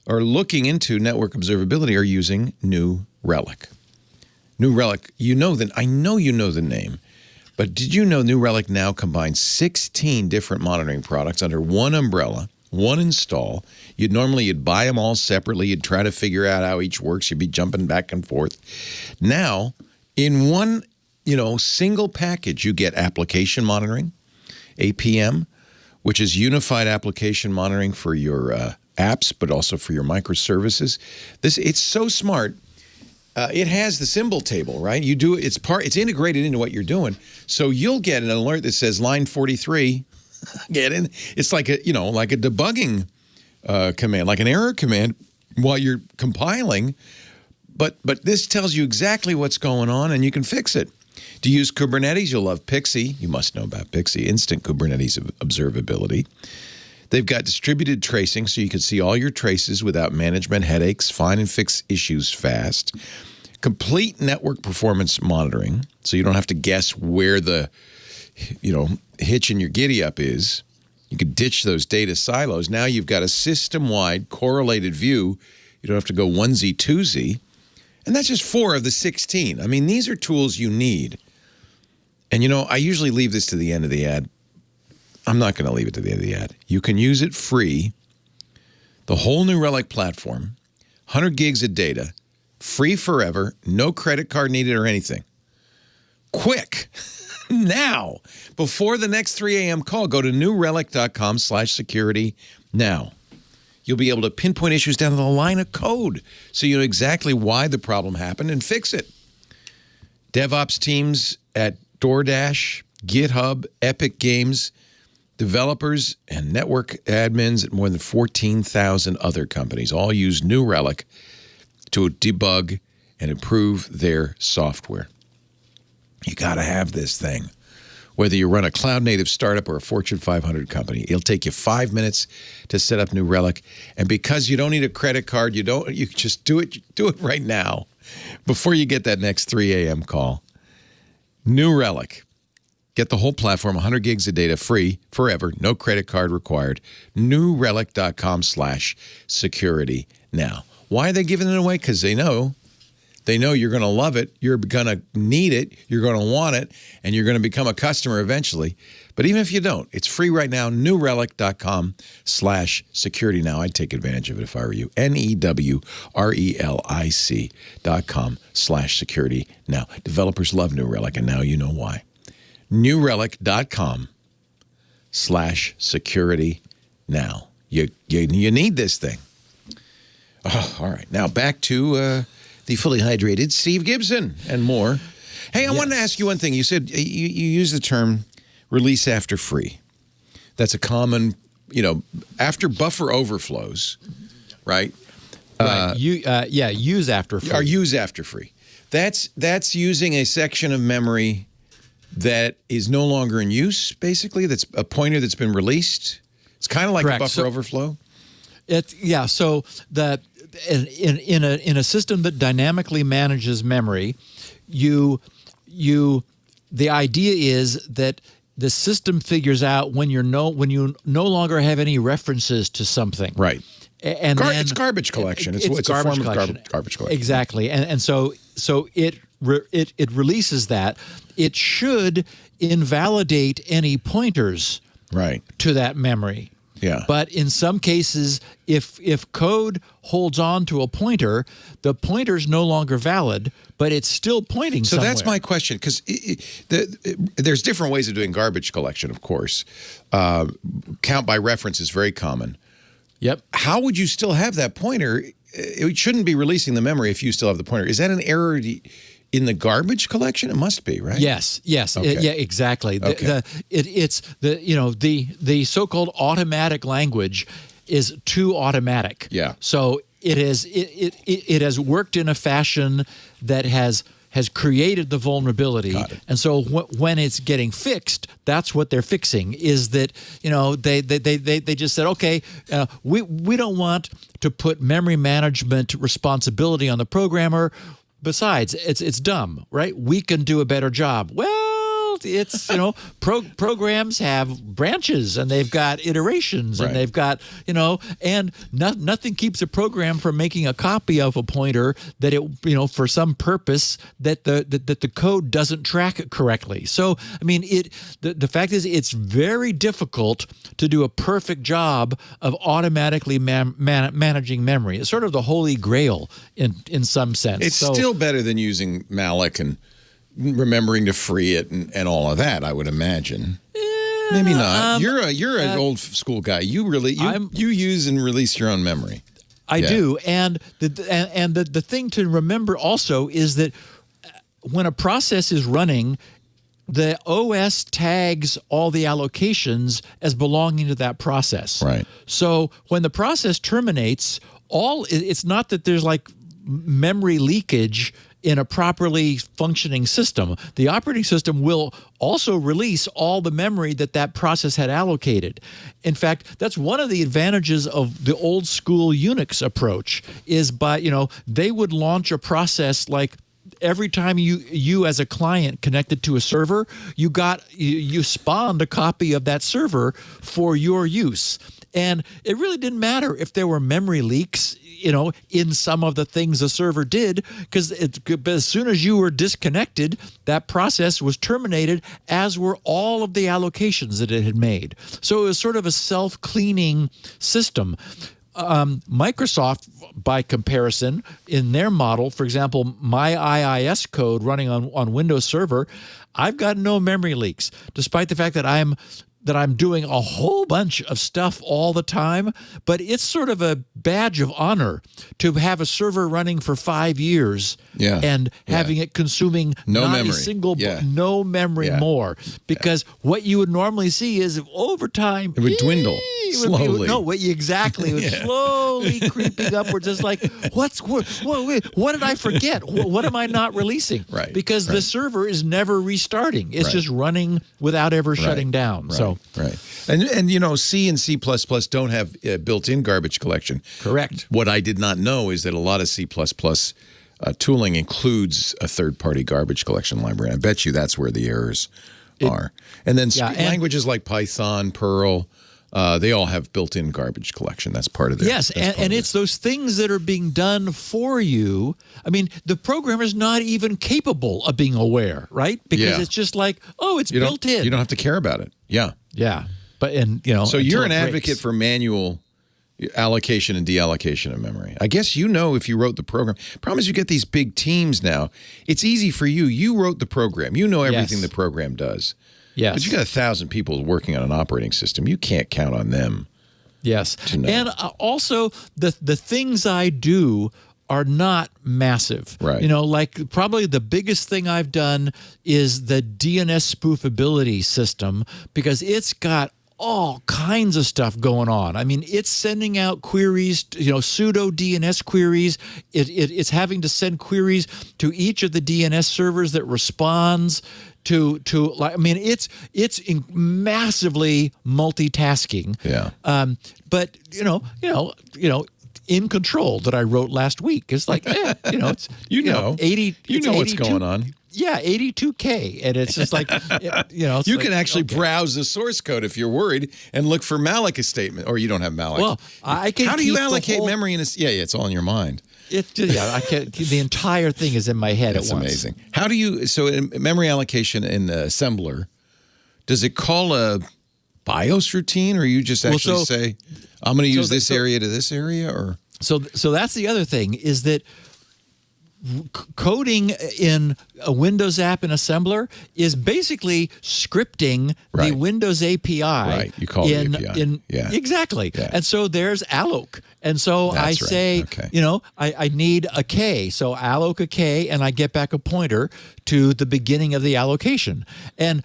or looking into network observability are using New Relic. New Relic, I know you know the name, but did you know New Relic now combines 16 different monitoring products under one umbrella, one install? You'd buy them all separately. You'd try to figure out how each works. You'd be jumping back and forth. Now, in one, single package, you get application monitoring, APM, which is unified application monitoring for your apps, but also for your microservices. It's so smart. It has the symbol table, right? You do it's integrated into what you're doing. So you'll get an alert that says line 43. Get in. It's like a debugging command, like an error command while you're compiling. But this tells you exactly what's going on, and you can fix it. To use Kubernetes, you'll love Pixie. You must know about Pixie, instant Kubernetes observability. They've got distributed tracing, so you can see all your traces without management headaches, find and fix issues fast. Complete network performance monitoring, so you don't have to guess where the hitch in your giddy up is. You can ditch those data silos. Now you've got a system-wide correlated view. You don't have to go onesie, twosie. And that's just 4 of the 16. I mean, these are tools you need. And, I usually leave this to the end of the ad. I'm not going to leave it to the end of the ad. You can use it free. The whole New Relic platform, 100 gigs of data, free forever, no credit card needed or anything. Quick. Now, before the next 3 a.m. call, go to newrelic.com/security now. You'll be able to pinpoint issues down to the line of code so you know exactly why the problem happened and fix it. DevOps teams at DoorDash, GitHub, Epic Games, developers, and network admins at more than 14,000 other companies all use New Relic to debug and improve their software. You got to have this thing. Whether you run a cloud-native startup or a Fortune 500 company, it'll take you 5 minutes to set up New Relic. And because you don't need a credit card, you just do it right now before you get that next 3 a.m. call. New Relic. Get the whole platform, 100 gigs of data, free, forever, no credit card required. NewRelic.com/security now. Why are they giving it away? Because they know you're going to love it, you're going to need it, you're going to want it, and you're going to become a customer eventually. But even if you don't, it's free right now, newrelic.com/security now. I'd take advantage of it if I were you. NEWRELIC.com/security now. Developers love New Relic, and now you know why. newrelic.com/security now. You need this thing. Oh, all right. Now back to the fully hydrated Steve Gibson and more. Hey, I wanted to ask you one thing. You said you used the term release after free. That's a common, after buffer overflows, right? Right. Use after free. Or use after free. That's using a section of memory that is no longer in use, basically. That's a pointer that's been released. It's kind of like a buffer overflow. So in a system that dynamically manages memory, the idea is that the system figures out when you no longer have any references to something. Right. And it's garbage collection. It's a form of garbage collection. Exactly. And so it releases that. It should invalidate any pointers to that memory. Yeah. But in some cases, if code holds on to a pointer, the pointer's no longer valid, but it's still pointing somewhere. So that's my question, because there's different ways of doing garbage collection, of course. Count by reference is very common. Yep. How would you still have that pointer? It shouldn't be releasing the memory if you still have the pointer. Is that an error in the garbage collection? It must be, right? Yes. Okay. Yeah, exactly. Okay. It's the so-called automatic language is too automatic. Yeah. So it has worked in a fashion that has created the vulnerability. Got it. And so when it's getting fixed, that's what they're fixing, is that, they just said, okay, we don't want to put memory management responsibility on the programmer. Besides, it's dumb, right? We can do a better job. Well, it's, programs have branches and they've got iterations and they've got, and nothing keeps a program from making a copy of a pointer that it, for some purpose that the code doesn't track it correctly. So, I mean, the fact is it's very difficult to do a perfect job of automatically managing memory. It's sort of the holy grail in some sense. It's still better than using malloc and remembering to free it and all of that, I would imagine. Maybe not. You're an old school guy. You use and release your own memory. I do, and the thing to remember also is that when a process is running, the OS tags all the allocations as belonging to that process. Right. So when the process terminates, it's not that there's like memory leakage in a properly functioning system. The operating system will also release all the memory that process had allocated. In fact, that's one of the advantages of the old school Unix approach, is they would launch a process like every time you as a client connected to a server, you spawned a copy of that server for your use. And it really didn't matter if there were memory leaks, in some of the things the server did, because as soon as you were disconnected, that process was terminated, as were all of the allocations that it had made. So it was sort of a self-cleaning system. Microsoft, by comparison, in their model, for example, my IIS code running on Windows Server, I've got no memory leaks, despite the fact that I'm doing a whole bunch of stuff all the time. But it's sort of a badge of honor to have a server running for 5 years and having it consuming a single no memory more. Because what you would normally see is over time, it would dwindle slowly. It was slowly creeping upwards. It's like, what did I forget? What am I not releasing? Right. Because the server is never restarting. It's just running without ever shutting down. So. Right. And C and C++ don't have built-in garbage collection. Correct. What I did not know is that a lot of C++ tooling includes a third-party garbage collection library. I bet you that's where the errors are. And then languages like Python, Perl, They all have built-in garbage collection. That's part of their. Yes, and it's those things that are being done for you. I mean, the programmer is not even capable of being aware, right? Because it's just like, oh, it's built in. You don't have to care about it. Yeah. Yeah. But so you're an advocate for manual allocation and deallocation of memory. I guess if you wrote the program. Problem is you get these big teams now. It's easy for you. You wrote the program. You know everything the program does. Yes. But you got 1,000 people working on an operating system. You can't count on them. Yes. To know. And also the things I do are not massive. Right. Like probably the biggest thing I've done is the DNS spoofability system, because it's got all kinds of stuff going on. I mean, it's sending out queries, pseudo DNS queries. It's having to send queries to each of the DNS servers that responds to like. I mean, it's massively multitasking. Yeah. But InControl that I wrote last week is like, it's 80. You know what's going on. Yeah, 82K, and it's just like, you can actually browse the source code if you're worried and look for malloc statement, or you don't have malloc. Well, I can. How do you allocate memory in a? Yeah, it's all in your mind. I can. The entire thing is in my head at once. It's amazing. How do you? So in memory allocation in the assembler, does it call a BIOS routine, or you just actually say, I'm going to use this area to this area, or? So that's the other thing, is that coding in a Windows app in assembler is basically scripting the Windows API. Right, you call it API. Exactly. Yeah. And so there's alloc. And so I say, I need a K. So alloc a K, and I get back a pointer to the beginning of the allocation. And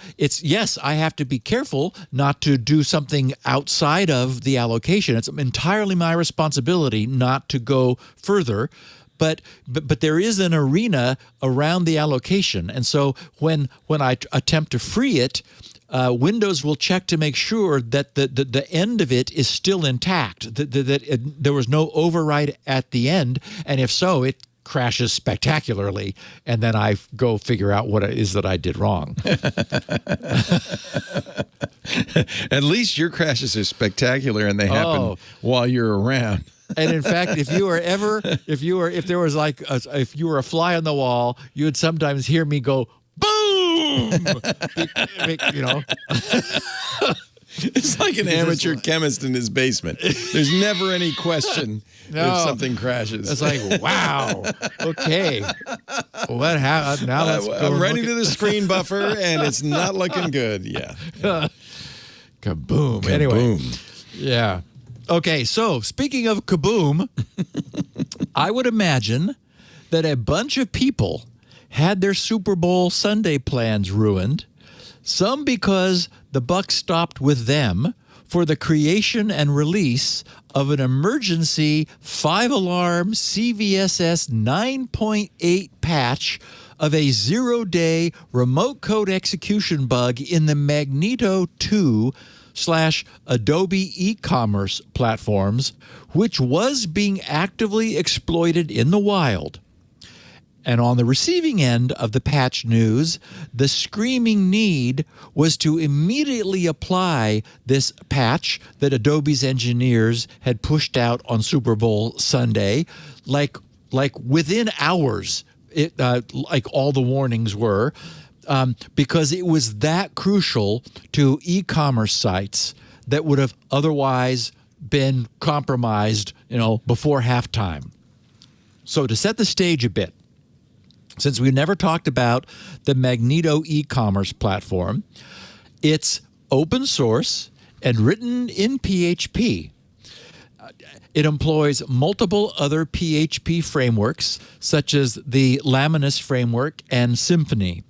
I have to be careful not to do something outside of the allocation. It's entirely my responsibility not to go further. But there is an arena around the allocation, and so when I attempt to free it, Windows will check to make sure that the end of it is still intact, that there was no override at the end, and if so, it crashes spectacularly, and then I go figure out what it is that I did wrong. At least your crashes are spectacular, and they happen while you're around. And in fact, if you were a fly on the wall, you would sometimes hear me go, boom! It's like an amateur chemist in his basement. There's never any question if something crashes. It's like, wow, okay. What happened? Now let's go. I'm ready to the screen buffer, and it's not looking good. Yeah. Kaboom. Anyway. Yeah. Okay, so speaking of kaboom, I would imagine that a bunch of people had their Super Bowl Sunday plans ruined, some because the buck stopped with them for the creation and release of an emergency 5-alarm CVSS 9.8 patch of a 0-day remote code execution bug in the Magento 2/Adobe e-commerce platforms, which was being actively exploited in the wild. And on the receiving end of the patch news, the screaming need was to immediately apply this patch that Adobe's engineers had pushed out on Super Bowl Sunday, like within hours, like all the warnings were. Because it was that crucial to e-commerce sites that would have otherwise been compromised, before halftime. So to set the stage a bit, since we never talked about the Magento e-commerce platform, it's open source and written in PHP. It employs multiple other PHP frameworks, such as the Laminus framework and Symfony.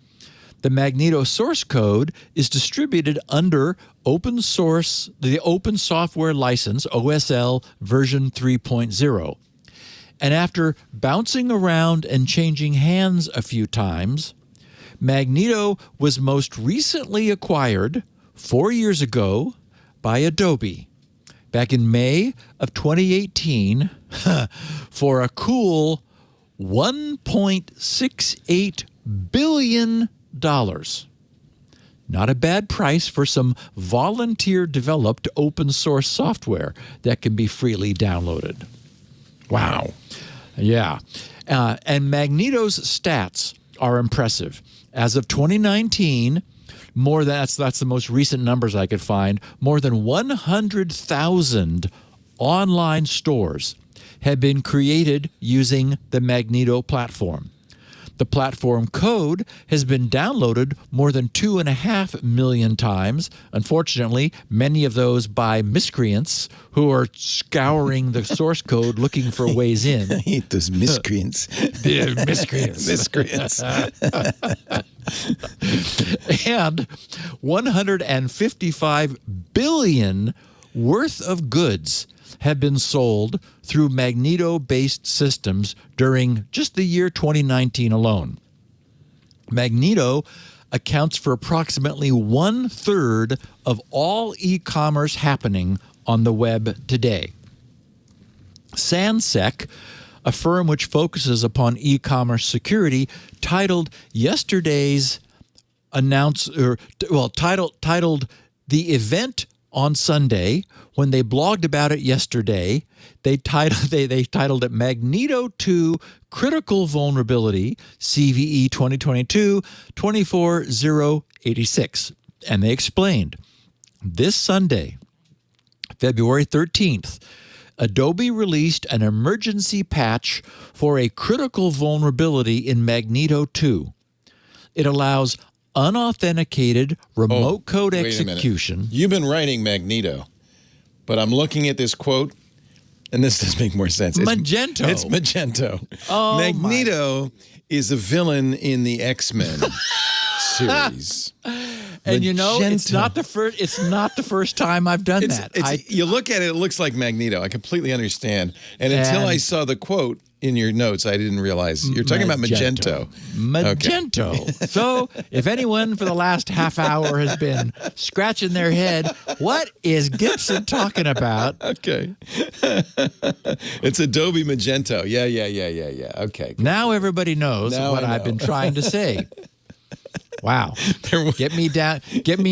The Magento source code is distributed under the Open Software License, OSL version 3.0. And after bouncing around and changing hands a few times, Magento was most recently acquired 4 years ago by Adobe, back in May of 2018, for a cool $1.68 billion. not a bad price for some volunteer-developed open-source software that can be freely downloaded. Wow. Yeah. And Magneto's stats are impressive. As of 2019, that's the most recent numbers I could find, more than 100,000 online stores have been created using the Magneto platform. The platform code has been downloaded more than 2.5 million times. Unfortunately, many of those by miscreants who are scouring the source code looking for ways in. I hate those miscreants. Miscreants. Miscreants. And 155 billion worth of goods have been sold through Magneto-based systems during just the year 2019 alone. Magneto accounts for approximately 1/3 of all e-commerce happening on the web today. SANSEC, a firm which focuses upon e-commerce security, titled yesterday's titled the event on Sunday, when they blogged about it yesterday, they titled it Magneto 2 Critical Vulnerability, CVE 2022-24086. And they explained, this Sunday, February 13th, Adobe released an emergency patch for a critical vulnerability in Magneto 2. It allows unauthenticated remote code execution. You've been writing Magneto, but I'm looking at this quote, and this does make more sense. Magento. It's Magento. Oh, Magneto is a villain in the X-Men series. And you know, it's Magento. not the first time I've done that. You look at it, it looks like Magneto. I completely understand. And until I saw the quote in your notes, I didn't realize. You're talking about Magento. Magento. Okay. So if anyone for the last half hour has been scratching their head, what is Gibson talking about? Okay. It's Adobe Magento. Yeah. Okay. Cool. Now everybody knows what I've been trying to say. Wow. Get me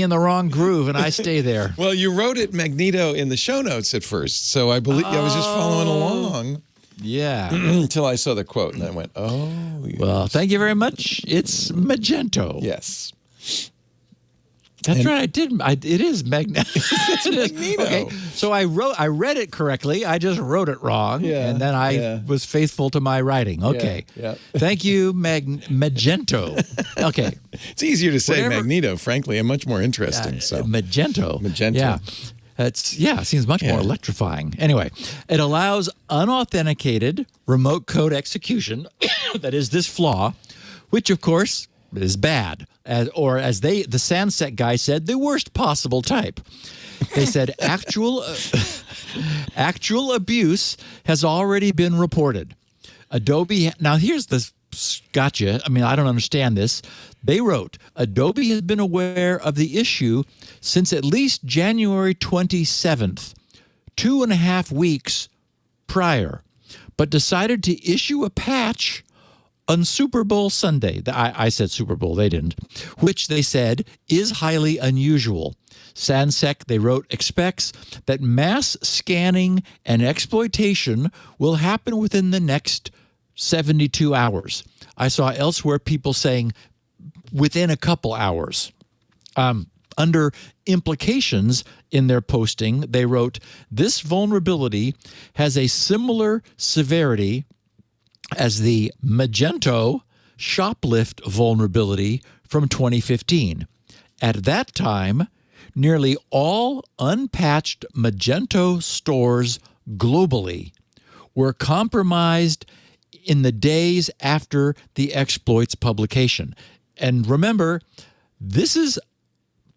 in the wrong groove and I stay there. Well, you wrote it Magneto in the show notes at first, so I believe I was just following along. Yeah. Until I saw the quote, and I went, oh. Yes. Well, thank you very much. It's Magento. Yes. That's right. It is Magneto. It's Magneto. Okay. So I read it correctly. I just wrote it wrong. Yeah, and then I was faithful to my writing. Okay. Yeah. Thank you, Magento. Okay. It's easier to say Magneto, frankly, and much more interesting. Magento. Magento. Yeah. It seems much more electrifying. Anyway, it allows unauthenticated remote code execution, that is this flaw, which of course is bad, the SANSEC guy said, the worst possible type. They said actual abuse has already been reported. Adobe, now here's the gotcha. I mean, I don't understand this. They wrote, Adobe has been aware of the issue since at least January 27th, 2.5 weeks prior, but decided to issue a patch on Super Bowl Sunday. I said Super Bowl, they didn't, which they said is highly unusual. SANSEC, they wrote, expects that mass scanning and exploitation will happen within the next 72 hours. I saw elsewhere people saying within a couple hours. Under implications in their posting, they wrote, this vulnerability has a similar severity as the Magento shoplift vulnerability from 2015. At that time, nearly all unpatched Magento stores globally were compromised in the days after the exploit's publication. And remember, this is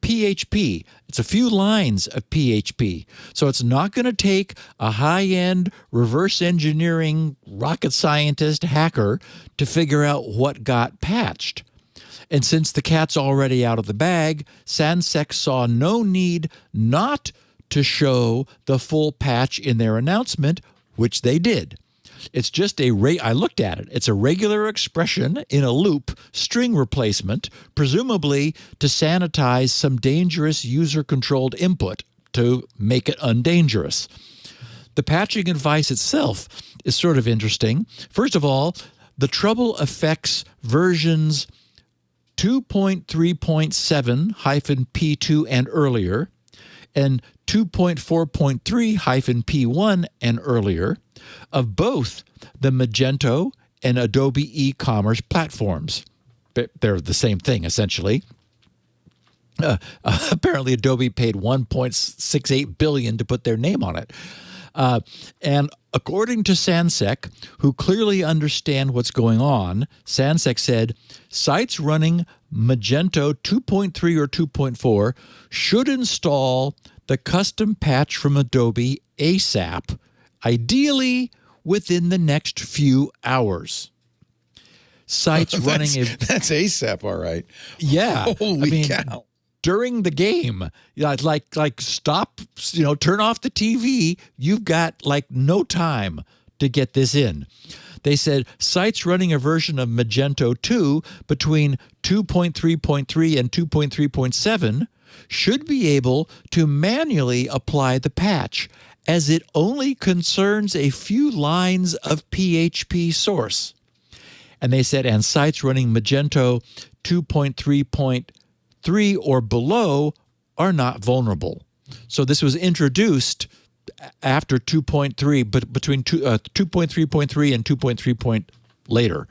PHP. It's a few lines of PHP. So it's not going to take a high-end reverse engineering rocket scientist hacker to figure out what got patched. And since the cat's already out of the bag, SANSEC saw no need not to show the full patch in their announcement, which they did. It's just I looked at it. It's a regular expression in a loop string replacement, presumably to sanitize some dangerous user-controlled input to make it undangerous. The patching advice itself is sort of interesting. First of all, the trouble affects versions 2.3.7-P2 and earlier, and 2.4.3-P1 and earlier of both the Magento and Adobe e-commerce platforms. They're the same thing, essentially. Apparently, Adobe paid $1.68 billion to put their name on it. And according to Sansec, who clearly understand what's going on, Sansec said, sites running Magento 2.3 or 2.4 should install the custom patch from Adobe ASAP, ideally within the next few hours. Sites running that's ASAP, all right. Yeah. Holy cow. During the game, like stop, turn off the TV. You've got like no time to get this in. They said sites running a version of Magento 2 between 2.3.3 and 2.3.7 should be able to manually apply the patch, as it only concerns a few lines of PHP source. And they said, and sites running Magento 2.3.3 or below are not vulnerable. So this was introduced after 2.3, but between 2.3.3 and 2.3 later.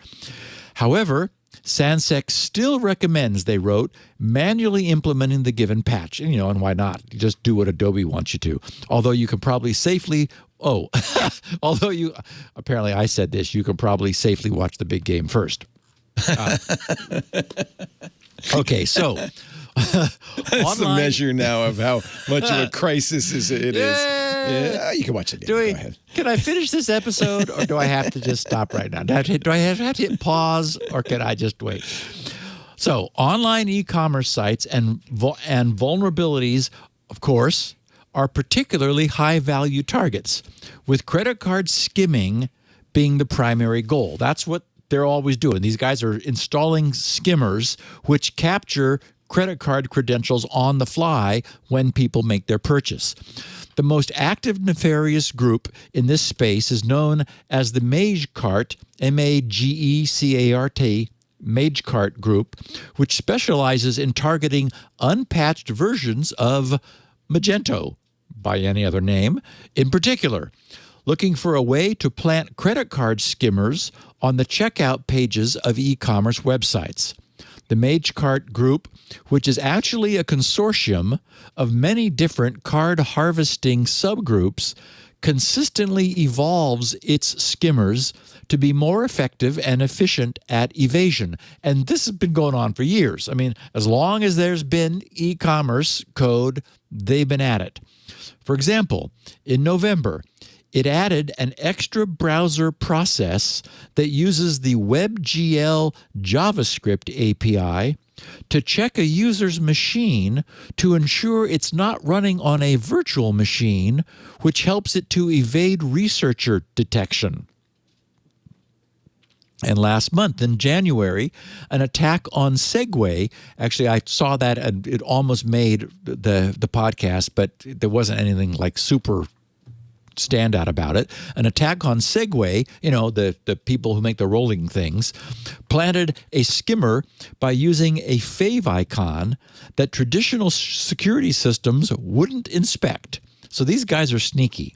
However, Sansec still recommends, they wrote, manually implementing the given patch. And, and why not? You just do what Adobe wants you to. Although you can probably safely, apparently I said this, you can probably safely watch the big game first. Okay, so that's the measure now of how much of a crisis it is. Yeah, you can watch it. Go ahead. Can I finish this episode, or do I have to just stop right now? Do I have to hit pause, or can I just wait? So, online e-commerce sites and vulnerabilities, of course, are particularly high-value targets, with credit card skimming being the primary goal. That's what they're always doing. These guys are installing skimmers which capture credit card credentials on the fly when people make their purchase. The most active nefarious group in this space is known as the Magecart, M-A-G-E-C-A-R-T, Magecart Group, which specializes in targeting unpatched versions of Magento, by any other name, in particular, looking for a way to plant credit card skimmers on the checkout pages of e-commerce websites. The Magecart Group, which is actually a consortium of many different card harvesting subgroups, consistently evolves its skimmers to be more effective and efficient at evasion. And this has been going on for years. I mean, as long as there's been e-commerce code, they've been at it. For example, in November, it added an extra browser process that uses the WebGL JavaScript API to check a user's machine to ensure it's not running on a virtual machine, which helps it to evade researcher detection. And last month, in January, an attack on Segway, actually I saw that and it almost made the podcast, but there wasn't anything like super standout about it. An attack on Segway, the people who make the rolling things, planted a skimmer by using a fave icon that traditional security systems wouldn't inspect. So these guys are sneaky.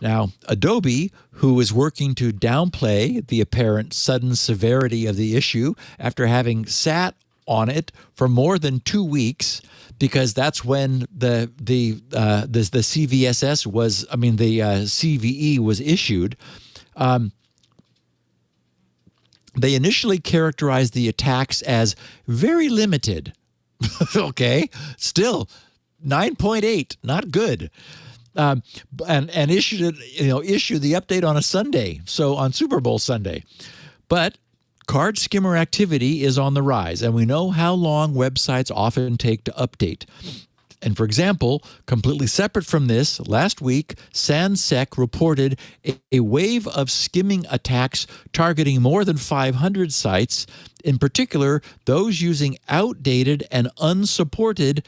Now, Adobe, who is working to downplay the apparent sudden severity of the issue after having sat on it for more than 2 weeks, because that's when the CVSS was, the CVE was issued. They initially characterized the attacks as very limited. Okay, still 9.8, not good. And issued the update on a Sunday, so on Super Bowl Sunday. But card skimmer activity is on the rise, and we know how long websites often take to update. And for example, completely separate from this, last week, SANSEC reported a wave of skimming attacks targeting more than 500 sites, in particular, those using outdated and unsupported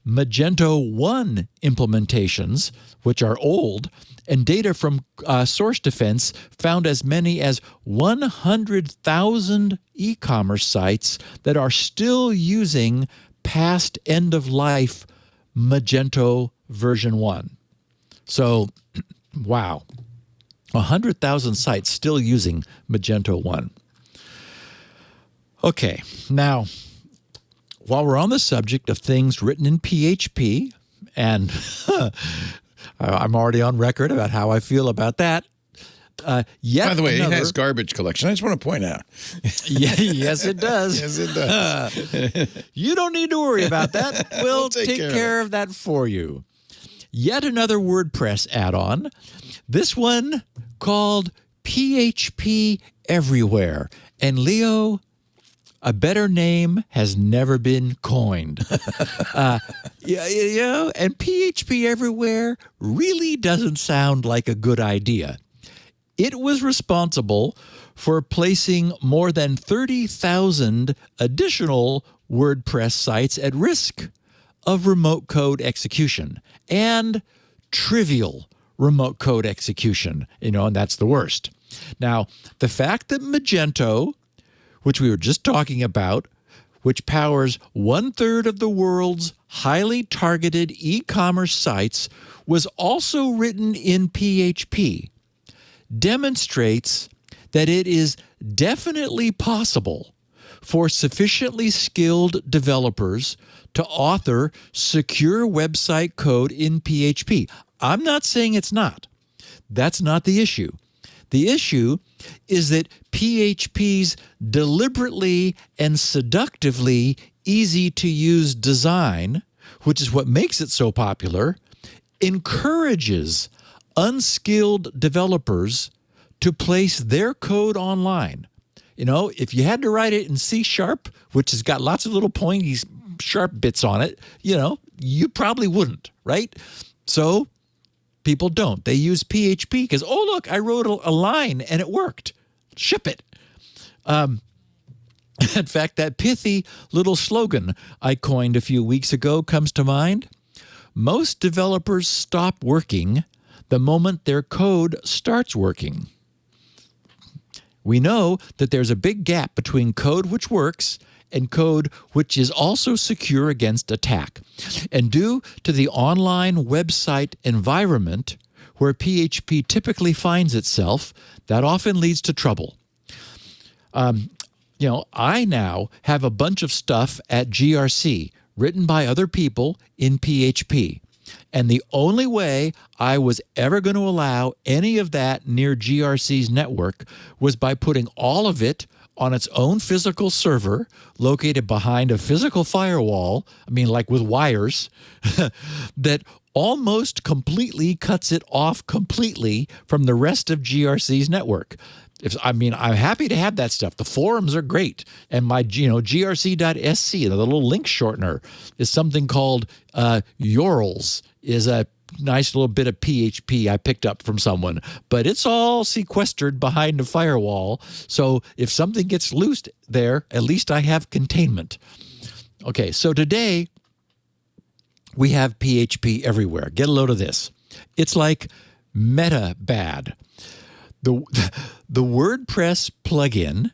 Magento 1 implementations, which are old, and data from Source Defense found as many as 100,000 e-commerce sites that are still using past end-of-life Magento version 1. So, wow, 100,000 sites still using Magento 1. Okay, now, while we're on the subject of things written in PHP, and I'm already on record about how I feel about that. By the way, it has garbage collection. I just want to point out. Yes, it does. Yes, it does. You don't need to worry about that. We'll take care of that for you. Yet another WordPress add-on. This one called PHP Everywhere. And Leo, a better name has never been coined. And PHP Everywhere really doesn't sound like a good idea. It was responsible for placing more than 30,000 additional WordPress sites at risk of remote code execution and trivial remote code execution, and that's the worst. Now, the fact that Magento, which we were just talking about, which powers 1/3 of the world's highly targeted e-commerce sites, was also written in PHP, demonstrates that it is definitely possible for sufficiently skilled developers to author secure website code in PHP. I'm not saying it's not. That's not the issue. The issue is that PHP's deliberately and seductively easy-to-use design, which is what makes it so popular, encourages unskilled developers to place their code online. If you had to write it in C#, which has got lots of little pointy sharp bits on it, you probably wouldn't, right? So people don't. They use PHP because, oh, look, I wrote a line and it worked. Ship it. In fact, that pithy little slogan I coined a few weeks ago comes to mind. Most developers stop working the moment their code starts working. We know that there's a big gap between code which works and code which is also secure against attack. And due to the online website environment where PHP typically finds itself, that often leads to trouble. I now have a bunch of stuff at GRC written by other people in PHP. And the only way I was ever going to allow any of that near GRC's network was by putting all of it on its own physical server located behind a physical firewall, like with wires, that almost completely cuts it off completely from the rest of GRC's network. I'm happy to have that stuff. The forums are great. And my, grc.sc, the little link shortener, is something called Yorls, is a nice little bit of PHP I picked up from someone. But it's all sequestered behind a firewall. So if something gets loose there, at least I have containment. Okay, so today we have PHP Everywhere. Get a load of this. It's like meta bad. The WordPress plugin,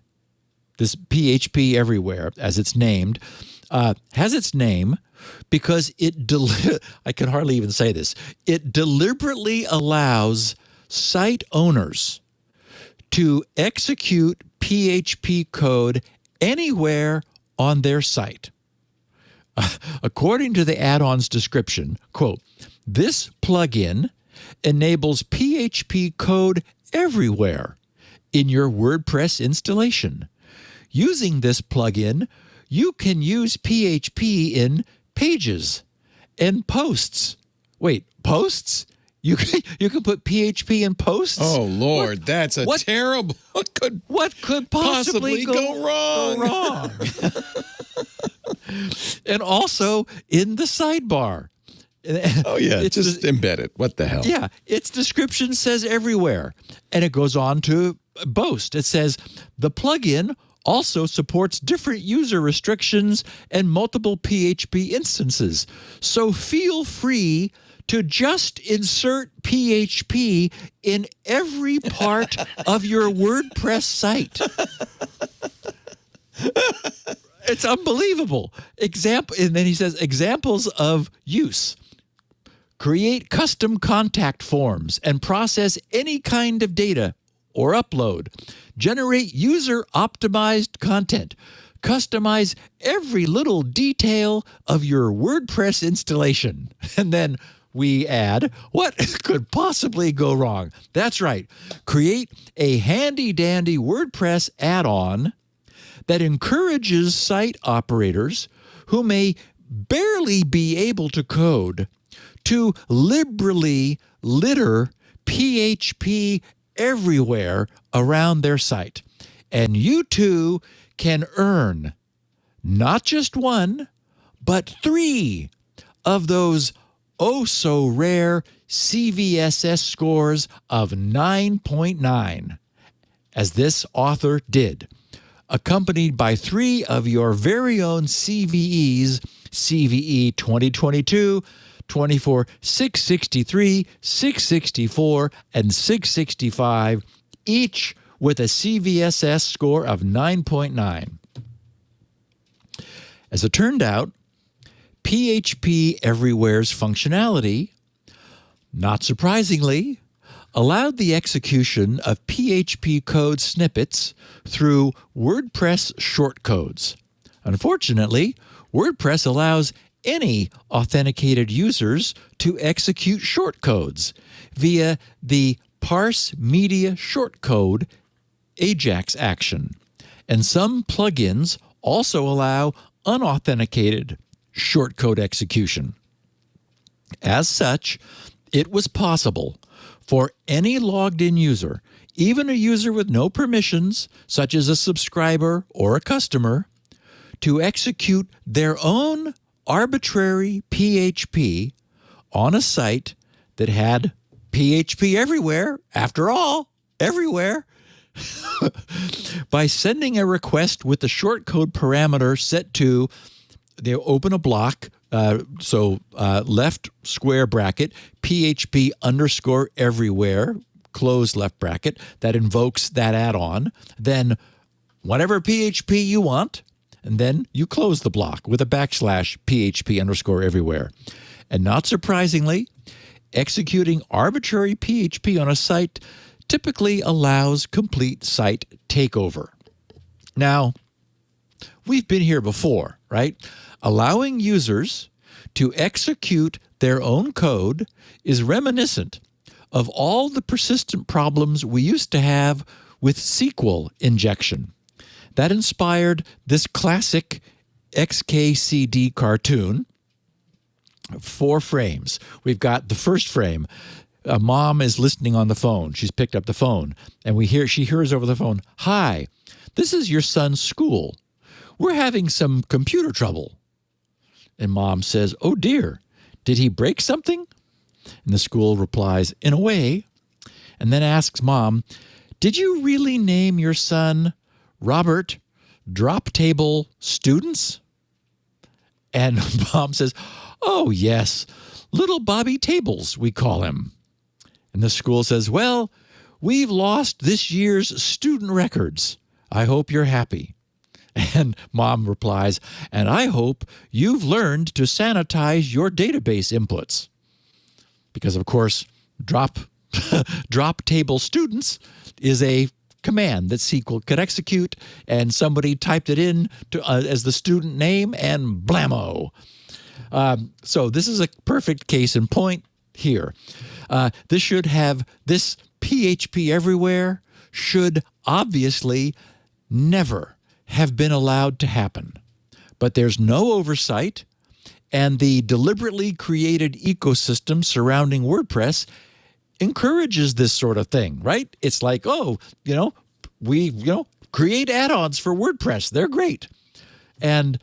this PHP Everywhere, as it's named, has its name because I can hardly even say this. It deliberately allows site owners to execute PHP code anywhere on their site. According to the add-on's description, quote, this plugin enables PHP code everywhere in your WordPress installation. Using this plugin, you can use PHP in pages and posts. Wait, posts? You can put PHP in posts? Oh, Lord, that's a terrible... What could possibly go wrong? And also in the sidebar. Oh, yeah, just embed it. What the hell? Yeah, its description says everywhere. And it goes on to boast. It says, the plugin also supports different user restrictions and multiple PHP instances. So feel free to just insert PHP in every part of your WordPress site. It's unbelievable. And then he says, examples of use. Create custom contact forms and process any kind of data or upload. Generate user-optimized content. Customize every little detail of your WordPress installation. And then we add, what could possibly go wrong? That's right. Create a handy-dandy WordPress add-on that encourages site operators who may barely be able to code to liberally litter PHP everywhere around their site. And you too can earn not just one, but 3 of those oh-so-rare CVSS scores of 9.9, as this author did, accompanied by 3 of your very own CVEs, CVE 2022, 24, 663, 664, and 665, each with a CVSS score of 9.9. As it turned out, PHP Everywhere's functionality, not surprisingly, allowed the execution of PHP code snippets through WordPress shortcodes. Unfortunately, WordPress allows any authenticated users to execute shortcodes via the parse media shortcode AJAX action. And some plugins also allow unauthenticated shortcode execution. As such, it was possible for any logged-in user, even a user with no permissions, such as a subscriber or a customer, to execute their own arbitrary PHP on a site that had PHP everywhere, after all, everywhere, by sending a request with the shortcode parameter set to, they open a block, left square bracket, PHP underscore everywhere, close left bracket, that invokes that add-on, then whatever PHP you want, and then you close the block with a backslash PHP underscore everywhere. And not surprisingly, executing arbitrary PHP on a site typically allows complete site takeover. Now, we've been here before, right? Allowing users to execute their own code is reminiscent of all the persistent problems we used to have with SQL injection. That inspired this classic XKCD cartoon, 4 frames. We've got the first frame. A mom is listening on the phone. She's picked up the phone, and she hears over the phone, "Hi, this is your son's school. We're having some computer trouble." And mom says, "Oh dear, did he break something?" And the school replies, "In a way," and then asks mom, "Did you really name your son Robert Drop Table Students?" And mom says, "Oh yes, Little Bobby Tables, we call him." And the school says, "Well, we've lost this year's student records. I hope you're happy." And mom replies, "And I hope you've learned to sanitize your database inputs." Because, of course, drop table students is a command that SQL could execute, and somebody typed it in as the student name, and blammo. So this is a perfect case in point here. This PHP Everywhere should obviously never have been allowed to happen. But there's no oversight, and the deliberately created ecosystem surrounding WordPress encourages this sort of thing, right? It's like, we create add-ons for WordPress. They're great. And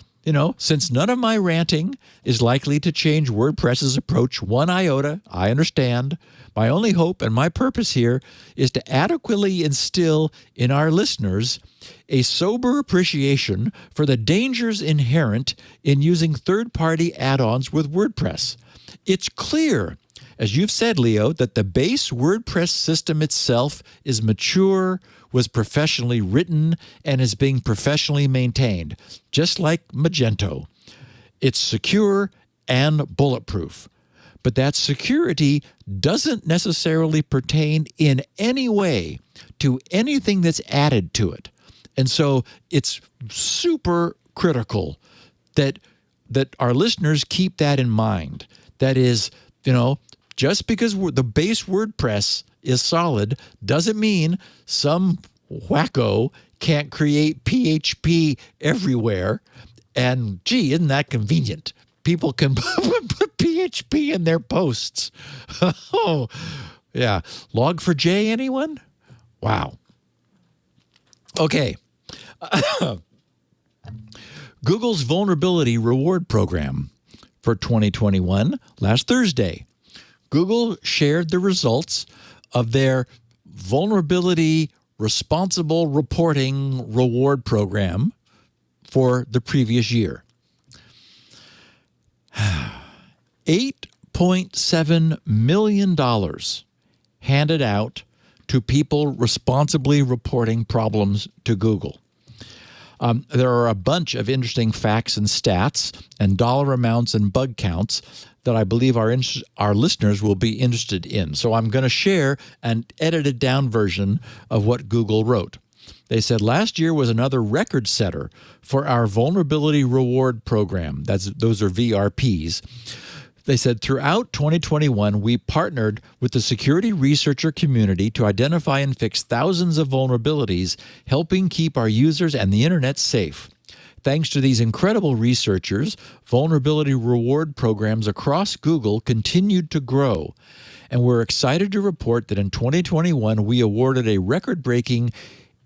since none of my ranting is likely to change WordPress's approach one iota, I understand. My only hope and my purpose here is to adequately instill in our listeners a sober appreciation for the dangers inherent in using third-party add-ons with WordPress. It's clear, as you've said, Leo, that the base WordPress system itself is mature, was professionally written, and is being professionally maintained, just like Magento. It's secure and bulletproof. But that security doesn't necessarily pertain in any way to anything that's added to it. And so it's super critical that our listeners keep that in mind. That is, just because the base WordPress is solid doesn't mean some wacko can't create PHP everywhere. And gee, isn't that convenient? People can put PHP in their posts. Oh, yeah. Log4j, anyone? Wow. Okay. Google's vulnerability reward program for 2021 last Thursday. Google shared the results of their vulnerability responsible reporting reward program for the previous year. $8.7 million handed out to people responsibly reporting problems to Google. There are a bunch of interesting facts and stats and dollar amounts and bug counts that I believe our listeners will be interested in. So I'm going to share an edited down version of what Google wrote. They said, last year was another record setter for our vulnerability reward program. Those are VRPs. They said, throughout 2021, we partnered with the security researcher community to identify and fix thousands of vulnerabilities, helping keep our users and the internet safe. Thanks to these incredible researchers, vulnerability reward programs across Google continued to grow. And we're excited to report that in 2021, we awarded a record-breaking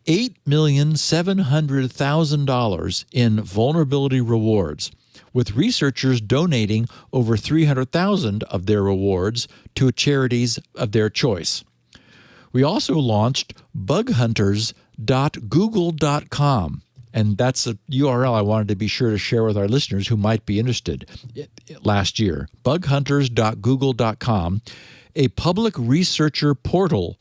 $8,700,000 in vulnerability rewards, with researchers donating over $300,000 of their rewards to charities of their choice. We also launched bughunters.google.com, and that's a URL I wanted to be sure to share with our listeners who might be interested last year. bughunters.google.com, a public researcher portal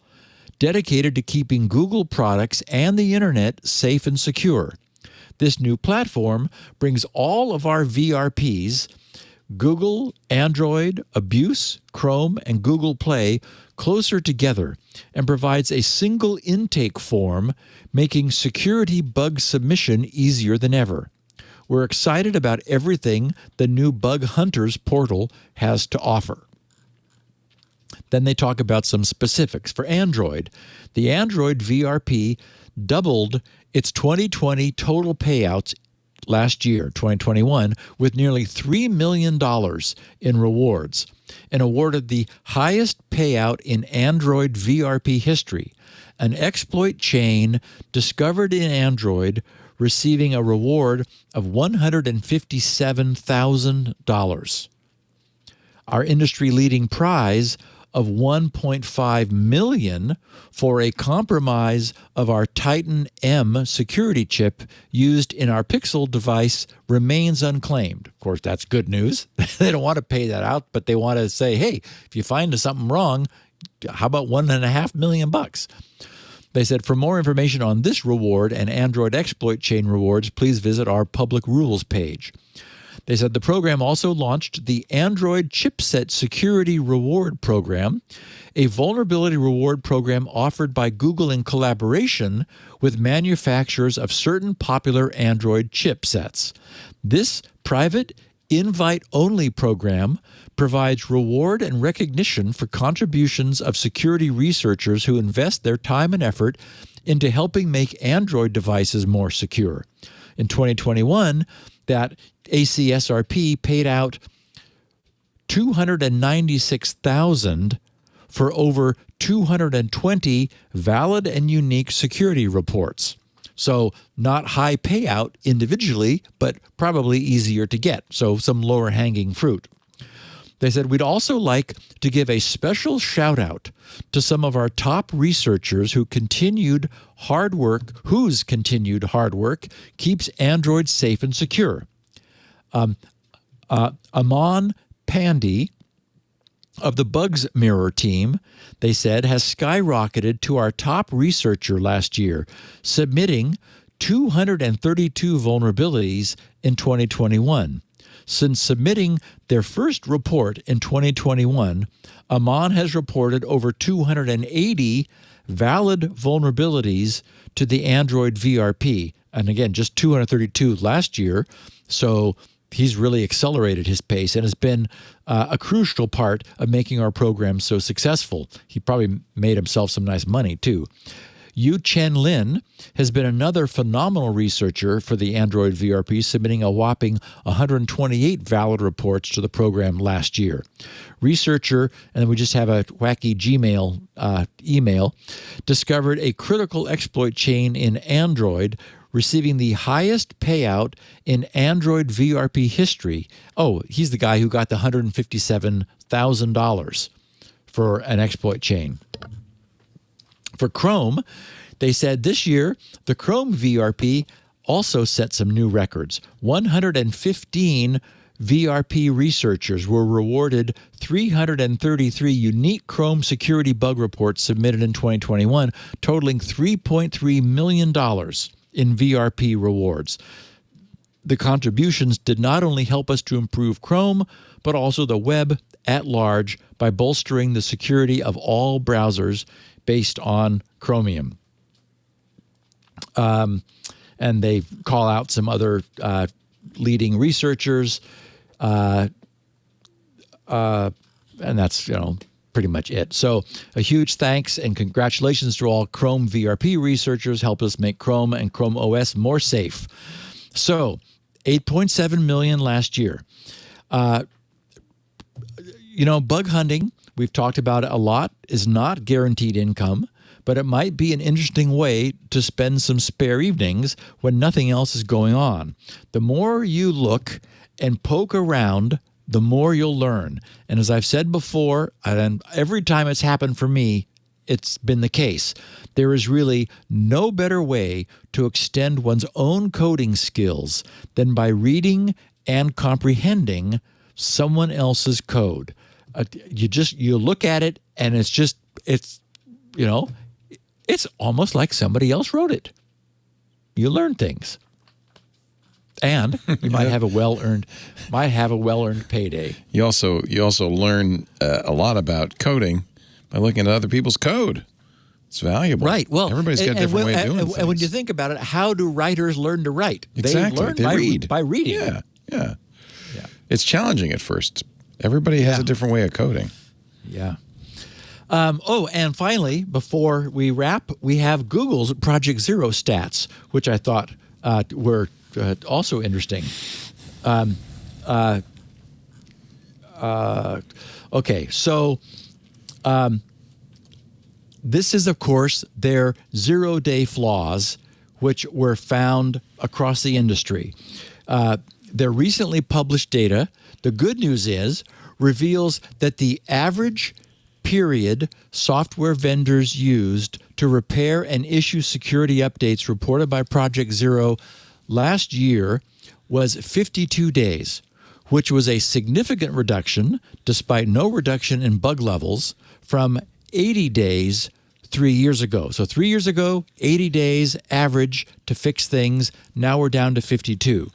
dedicated to keeping Google products and the internet safe and secure. This new platform brings all of our VRPs, Google, Android, Abuse, Chrome, and Google Play, closer together and provides a single intake form, making security bug submission easier than ever. We're excited about everything the new Bug Hunters portal has to offer. Then they talk about some specifics. For Android, the Android VRP doubled its 2020 total payouts last year, 2021, with nearly $3 million in rewards, and awarded the highest payout in Android VRP history, an exploit chain discovered in Android receiving a reward of $157,000. Our industry-leading prize of $1.5 million for a compromise of our Titan M security chip used in our Pixel device remains unclaimed. Of course, that's good news. They don't want to pay that out, but they want to say, hey, if you find something wrong, how about $1.5 million? They said, for more information on this reward and Android exploit chain rewards, please visit our public rules page. They said the program also launched the Android Chipset Security Reward Program, a vulnerability reward program offered by Google in collaboration with manufacturers of certain popular Android chipsets. This private, invite-only program provides reward and recognition for contributions of security researchers who invest their time and effort into helping make Android devices more secure. In 2021, that ACSRP paid out $296,000 for over 220 valid and unique security reports. So not high payout individually, but probably easier to get. So some lower hanging fruit. They said, we'd also like to give a special shout out to some of our top researchers whose continued hard work keeps Android safe and secure. Aman Pandey of the Bugs Mirror team, they said, has skyrocketed to our top researcher last year, submitting 232 vulnerabilities in 2021. Since submitting their first report in 2021, Aman has reported over 280 valid vulnerabilities to the Android VRP. And again, just 232 last year. So he's really accelerated his pace and has been a crucial part of making our program so successful. He probably made himself some nice money, too. Yu Chen Lin has been another phenomenal researcher for the Android VRP, submitting a whopping 128 valid reports to the program last year. Researcher, and we just have a wacky Gmail email, discovered a critical exploit chain in Android, receiving the highest payout in Android VRP history. Oh, he's the guy who got the $157,000 for an exploit chain. For Chrome, they said this year, the Chrome VRP also set some new records. 115 VRP researchers were rewarded 333 unique Chrome security bug reports submitted in 2021, totaling $3.3 million in VRP rewards. The contributions did not only help us to improve Chrome, but also the web at large by bolstering the security of all browsers based on Chromium. And they call out some other leading researchers, and that's, pretty much it. So a huge thanks and congratulations to all Chrome VRP researchers. Help us make Chrome and Chrome OS more safe. So 8.7 million last year. Bug hunting, we've talked about it a lot, is not guaranteed income, but it might be an interesting way to spend some spare evenings when nothing else is going on. The more you look and poke around, the more you'll learn. And as I've said before, and every time it's happened for me, it's been the case. There is really no better way to extend one's own coding skills than by reading and comprehending someone else's code. You look at it and it's almost like somebody else wrote it. You learn things. And you might have a well-earned payday. You also learn a lot about coding by looking at other people's code. It's valuable. Right. Well, everybody's got a different way of doing things. And when you think about it, how do writers learn to write? Exactly. They learn by reading. Yeah. It's challenging at first. Everybody has a different way of coding. Yeah. And finally, before we wrap, we have Google's Project Zero stats, which I thought were also interesting. Okay, so this is, of course, their zero-day flaws, which were found across the industry. Their recently published data, the good news is, reveals that the average period software vendors used to repair and issue security updates reported by Project Zero last year was 52 days, which was a significant reduction, despite no reduction in bug levels, from 80 days 3 years ago. So 3 years ago, 80 days average to fix things. Now we're down to 52.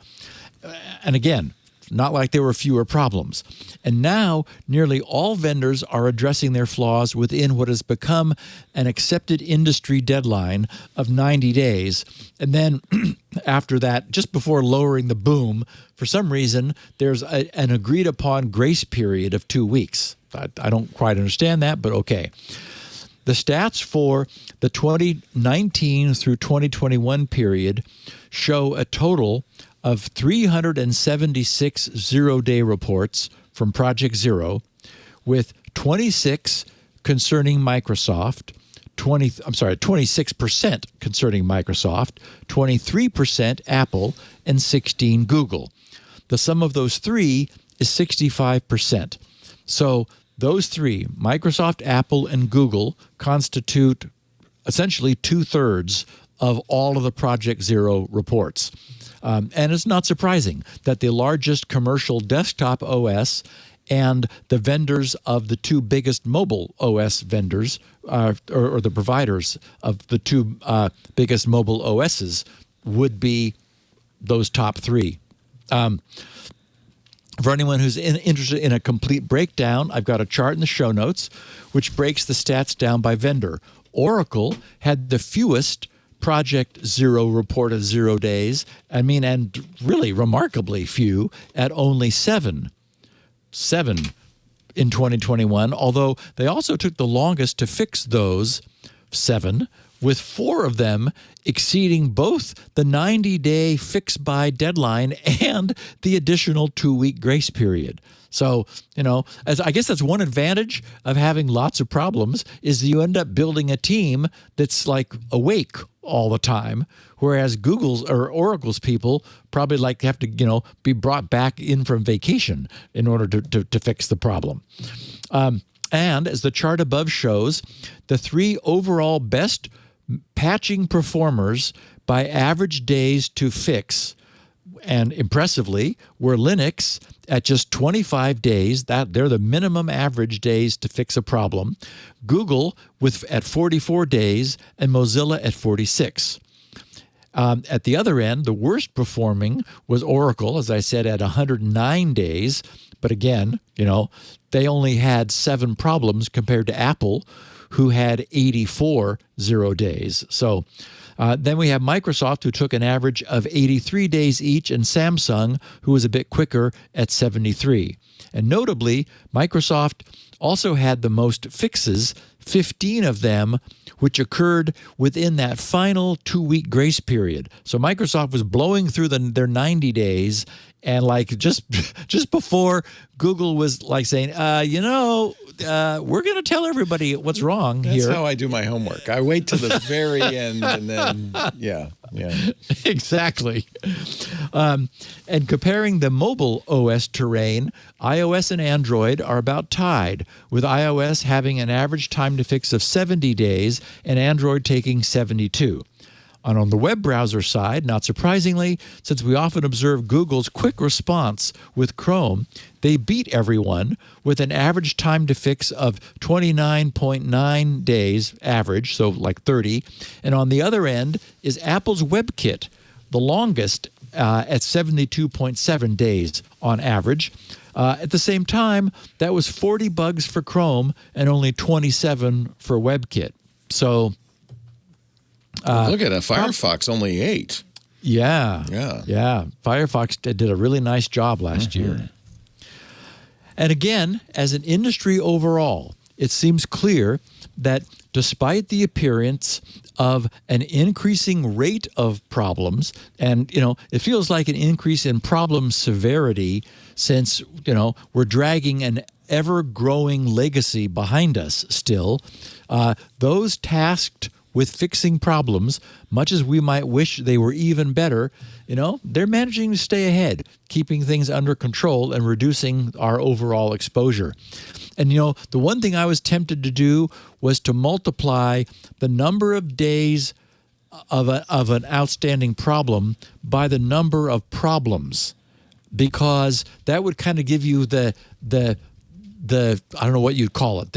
And again, not like there were fewer problems. And now nearly all vendors are addressing their flaws within what has become an accepted industry deadline of 90 days. And then after that, just before lowering the boom, for some reason, there's an agreed upon grace period of 2 weeks. I don't quite understand that, but okay. The stats for the 2019 through 2021 period show a total of 376 zero-day reports from Project Zero, with 26 concerning Microsoft, 26% concerning Microsoft, 23% Apple, and 16% Google. The sum of those three is 65%. So those three, Microsoft, Apple, and Google, constitute essentially 2/3 of all of the Project Zero reports. And it's not surprising that the largest commercial desktop OS and the vendors of the two biggest mobile OS vendors, or the providers of the two biggest mobile OSs, would be those top three. For anyone who's interested in a complete breakdown, I've got a chart in the show notes which breaks the stats down by vendor. Oracle had the fewest Project Zero reported 0 days, and really remarkably few, at only seven in 2021, although they also took the longest to fix those 7, with 4 of them exceeding both the 90-day fix-by deadline and the additional 2-week grace period. So, I guess that's one advantage of having lots of problems, is you end up building a team that's like awake all the time, whereas Google's or Oracle's people probably have to, be brought back in from vacation in order to fix the problem. And as the chart above shows, the 3 overall best patching performers by average days to fix, and impressively, were Linux at just 25 days. They're the minimum average days to fix a problem. Google at 44 days, and Mozilla at 46. At the other end, the worst performing was Oracle, as I said, at 109 days. But again, they only had 7 problems compared to Apple, who had 84 0 days. So then we have Microsoft, who took an average of 83 days each, and Samsung, who was a bit quicker at 73. And notably, Microsoft also had the most fixes, 15 of them, which occurred within that final 2-week grace period. So Microsoft was blowing through their 90 days, and just before Google was saying, we're going to tell everybody what's wrong here. That's how I do my homework. I wait till the very end, and then, yeah. Exactly. And comparing the mobile OS terrain, iOS and Android are about tied, with iOS having an average time to fix of 70 days and Android taking 72. And on the web browser side, not surprisingly, since we often observe Google's quick response with Chrome, they beat everyone with an average time to fix of 29.9 days average, so 30. And on the other end is Apple's WebKit, the longest at 72.7 days on average. At the same time, that was 40 bugs for Chrome and only 27 for WebKit. So look at it. Firefox, only 8. Yeah. Firefox did a really nice job last year. And again, as an industry overall, it seems clear that despite the appearance of an increasing rate of problems, and, it feels like an increase in problem severity since, we're dragging an ever-growing legacy behind us still, those tasked with fixing problems, much as we might wish they were even better, they're managing to stay ahead, keeping things under control and reducing our overall exposure. And, the one thing I was tempted to do was to multiply the number of days of an outstanding problem by the number of problems, because that would kind of give you the I don't know what you'd call it,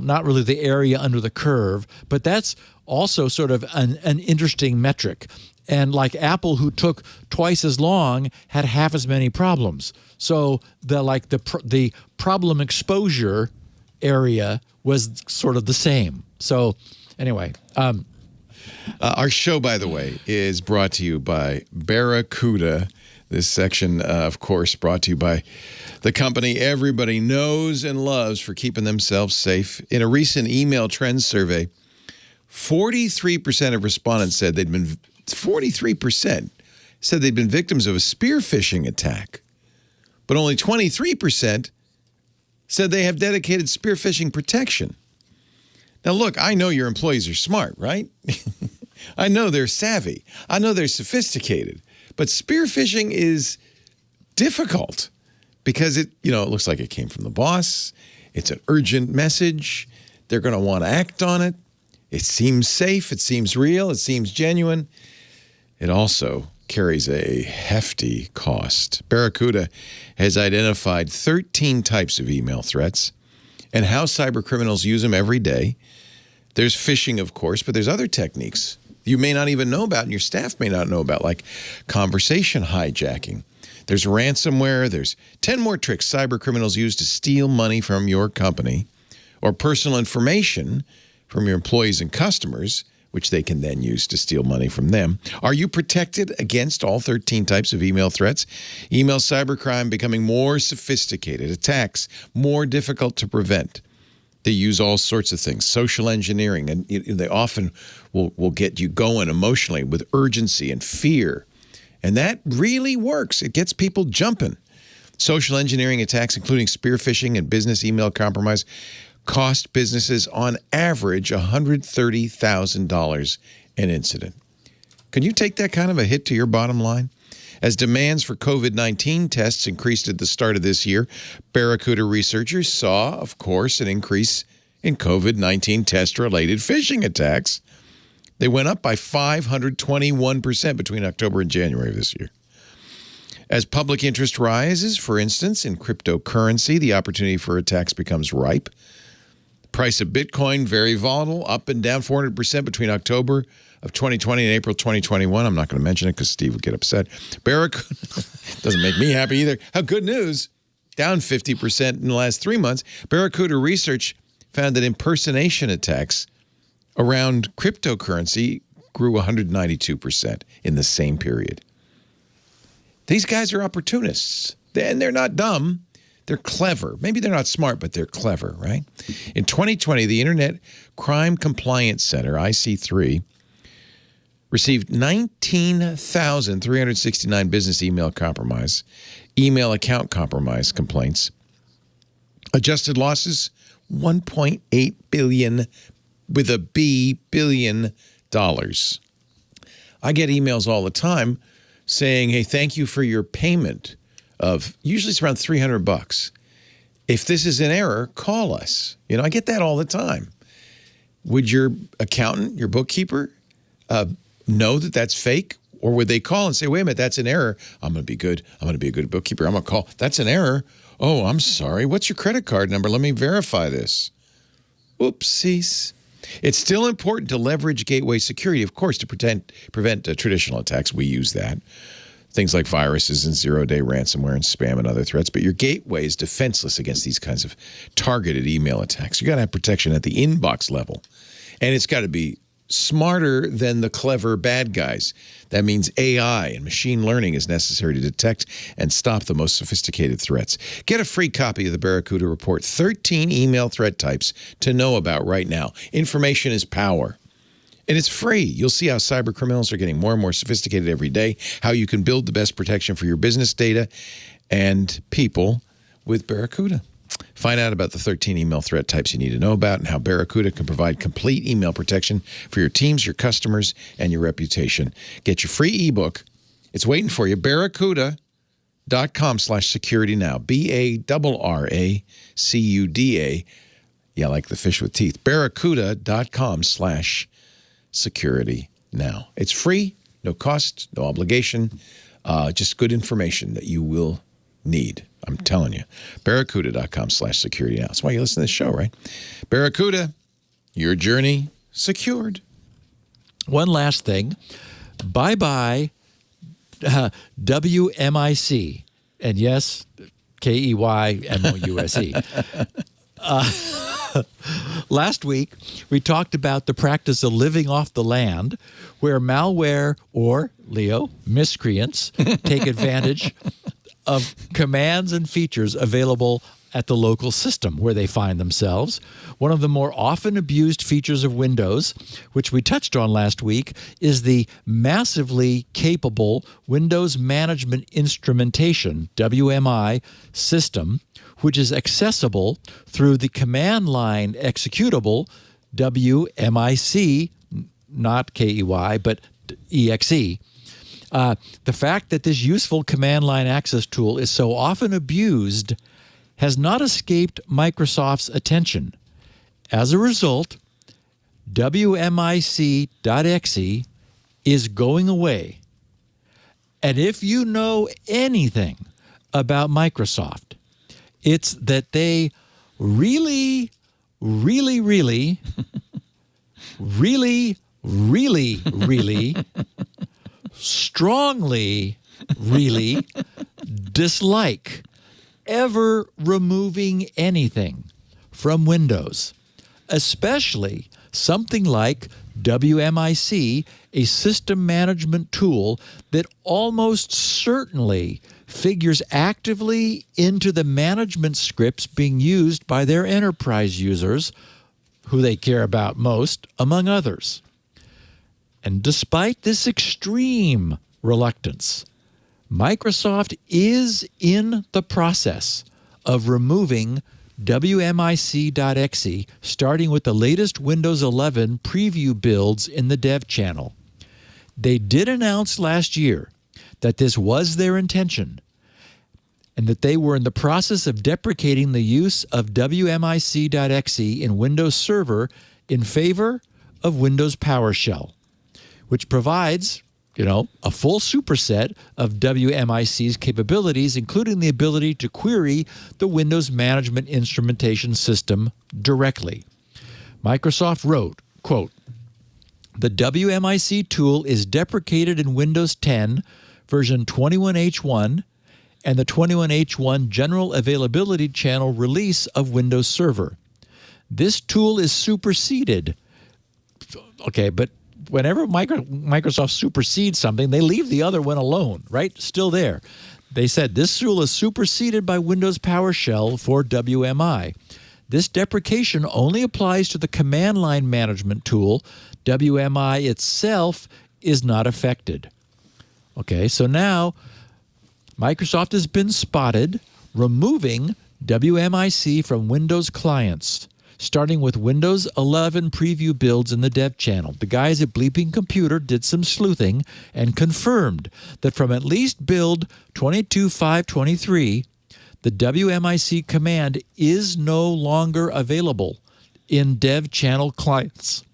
not really the area under the curve, but that's also sort of an interesting metric. And like Apple, who took twice as long, had half as many problems. So the problem exposure area was sort of the same. So anyway. Our show, by the way, is brought to you by Barracuda. This section, of course, brought to you by the company everybody knows and loves for keeping themselves safe. In a recent email trends survey, 43% of respondents said they'd been 43% said they'd been victims of a spear phishing attack, but only 23% said they have dedicated spear phishing protection. Now, look, I know your employees are smart, right? I know they're savvy. I know they're sophisticated. But spear phishing is difficult because it looks like it came from the boss. It's an urgent message. They're going to want to act on it. It seems safe. It seems real. It seems genuine. It also carries a hefty cost. Barracuda has identified 13 types of email threats and how cybercriminals use them every day. There's phishing, of course, but there's other techniques you may not even know about and your staff may not know about, like conversation hijacking. There's ransomware. There's 10 more tricks cybercriminals use to steal money from your company or personal information from your employees and customers, which they can then use to steal money from them. Are you protected against all 13 types of email threats? Email cybercrime becoming more sophisticated, attacks more difficult to prevent. They use all sorts of things, social engineering, and they often will get you going emotionally with urgency and fear. And that really works. It gets people jumping. Social engineering attacks, including spear phishing and business email compromise, cost businesses on average $130,000 an incident. Can you take that kind of a hit to your bottom line? As demands for COVID-19 tests increased at the start of this year, Barracuda researchers saw, of course, an increase in COVID-19 test-related phishing attacks. They went up by 521% between October and January of this year. As public interest rises, for instance, in cryptocurrency, the opportunity for attacks becomes ripe. Price of Bitcoin, very volatile, up and down 400% between October of 2020 and April 2021. I'm not going to mention it because Steve would get upset. Barracuda doesn't make me happy either. How good news, down 50% in the last 3 months. Barracuda research found that impersonation attacks around cryptocurrency grew 192% in the same period. These guys are opportunists, and they're not dumb. They're clever. Maybe they're not smart, but they're clever, right? In 2020, the Internet Crime Compliance Center, IC3, received 19,369 business email account compromise complaints. Adjusted losses, $1.8 billion with a B, billion dollars. I get emails all the time saying, hey, thank you for your payment of, usually it's around $300. If this is an error, call us. I get that all the time. Would your accountant, your bookkeeper, know that that's fake? Or would they call and say, wait a minute, that's an error. I'm going to be good. I'm going to be a good bookkeeper. I'm going to call. That's an error. Oh, I'm sorry. What's your credit card number? Let me verify this. Oopsies. It's still important to leverage gateway security, of course, to prevent traditional attacks. We use that. Things like viruses and zero-day ransomware and spam and other threats. But your gateway is defenseless against these kinds of targeted email attacks. You got to have protection at the inbox level. And it's got to be smarter than the clever bad guys. That means AI and machine learning is necessary to detect and stop the most sophisticated threats. Get a free copy of the Barracuda Report, 13 email threat types to know about right now. Information is power. And it's free. You'll see how cyber criminals are getting more and more sophisticated every day, how you can build the best protection for your business data and people with Barracuda. Find out about the 13 email threat types you need to know about and how Barracuda can provide complete email protection for your teams, your customers, and your reputation. Get your free ebook. It's waiting for you. Barracuda.com/security now. BARRACUDA. Yeah, like the fish with teeth. Barracuda.com/security now. It's free, no cost, no obligation, just good information that you will need. I'm telling you. Barracuda.com/security now. That's why you listen to this show, right? Barracuda, your journey secured. One last thing. Bye-bye WMIC. And yes, KEYMOUSE. Last week, we talked about the practice of living off the land, where malware or, Leo, miscreants take advantage of commands and features available at the local system where they find themselves. One of the more often abused features of Windows, which we touched on last week, is the massively capable Windows Management Instrumentation, WMI, system, which is accessible through the command line executable WMIC, not KEY, but EXE. The fact that this useful command line access tool is so often abused has not escaped Microsoft's attention. As a result, WMIC.exe is going away. And if you know anything about Microsoft, it's that they really, really, really, really, really, really, strongly, really dislike ever removing anything from Windows, especially something like WMIC, a system management tool that almost certainly figures actively into the management scripts being used by their enterprise users, who they care about most, among others. And despite this extreme reluctance, Microsoft is in the process of removing WMIC.exe, starting with the latest Windows 11 preview builds in the dev channel. They did announce last year that this was their intention and that they were in the process of deprecating the use of WMIC.exe in Windows Server in favor of Windows PowerShell, which provides, a full superset of WMIC's capabilities, including the ability to query the Windows Management Instrumentation System directly. Microsoft wrote, quote, "The WMIC tool is deprecated in Windows 10 version 21H1 and the 21H1 General Availability Channel release of Windows Server. This tool is superseded." Okay, but whenever Microsoft supersedes something, they leave the other one alone, right? Still there. They said this tool is superseded by Windows PowerShell for WMI. This deprecation only applies to the command line management tool. WMI itself is not affected. Okay, so now Microsoft has been spotted removing WMIC from Windows clients, starting with Windows 11 preview builds in the dev channel. The guys at Bleeping Computer did some sleuthing and confirmed that from at least build 22.5.23, the WMIC command is no longer available in dev channel clients,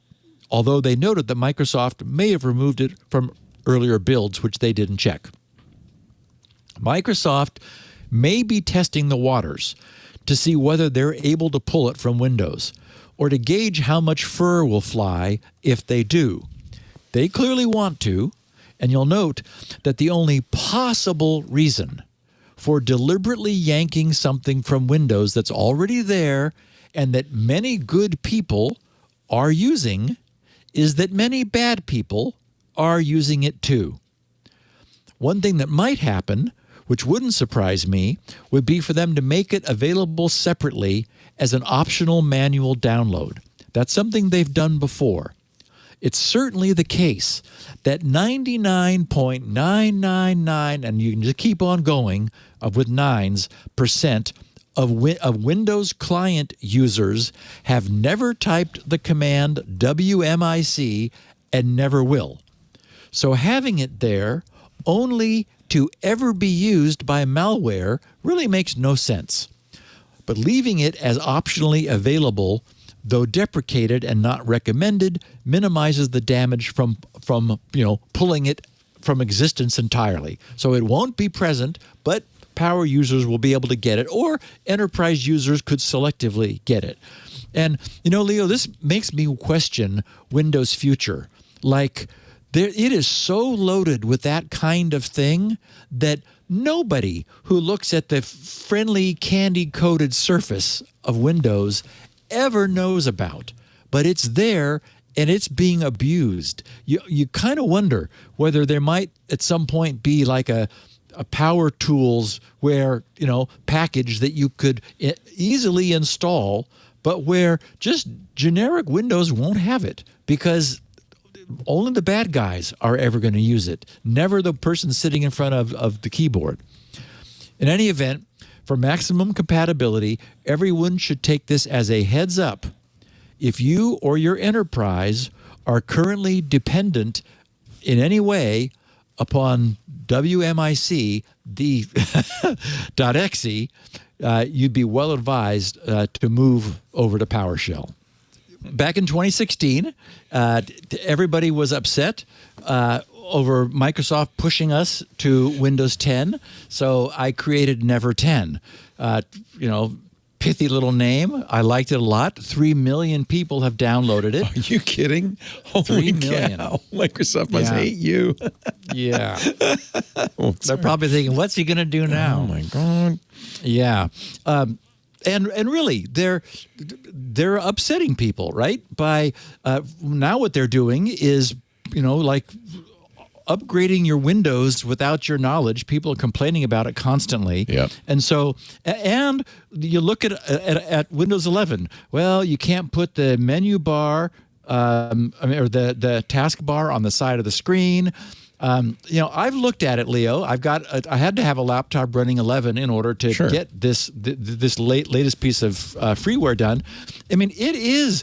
although they noted that Microsoft may have removed it from earlier builds, which they didn't check. Microsoft may be testing the waters to see whether they're able to pull it from Windows, or to gauge how much fur will fly if they do. They clearly want to, and you'll note that the only possible reason for deliberately yanking something from Windows that's already there and that many good people are using is that many bad people are using it too. One thing that might happen, which wouldn't surprise me, would be for them to make it available separately as an optional manual download. That's something they've done before. It's certainly the case that 99.999, and you can just keep on going with nines, % of Windows client users have never typed the command WMIC and never will. So having it there only to ever be used by malware really makes no sense. But leaving it as optionally available, though deprecated and not recommended, minimizes the damage from pulling it from existence entirely. So it won't be present, but power users will be able to get it, or enterprise users could selectively get it. And, Leo, this makes me question Windows' future. It is so loaded with that kind of thing that nobody who looks at the friendly candy-coated surface of Windows ever knows about. But it's there, and it's being abused. You kind of wonder whether there might at some point be like a power tools package that you could easily install, but where just generic Windows won't have it because only the bad guys are ever going to use it, never the person sitting in front of the keyboard. In any event, for maximum compatibility, everyone should take this as a heads up if you or your enterprise are currently dependent in any way upon WMIC, the .exe, you'd be well advised to move over to PowerShell. Back in 2016, everybody was upset over Microsoft pushing us to Windows 10, so I created Never 10. Pithy little name. I liked it a lot. 3 million people have downloaded it. Are you kidding? Holy 3 million. cow. Microsoft must hate you. Yeah. They're probably thinking, what's he going to do now? Oh, my God. Yeah. And really, they're upsetting people, right? By now what they're doing is, like upgrading your Windows without your knowledge. People are complaining about it constantly. Yep. And so, and you look at Windows 11. Well, you can't put the menu bar, or the task bar on the side of the screen. I've looked at it, Leo. I had to have a laptop running 11 in order to get this latest piece of freeware done. I mean, it is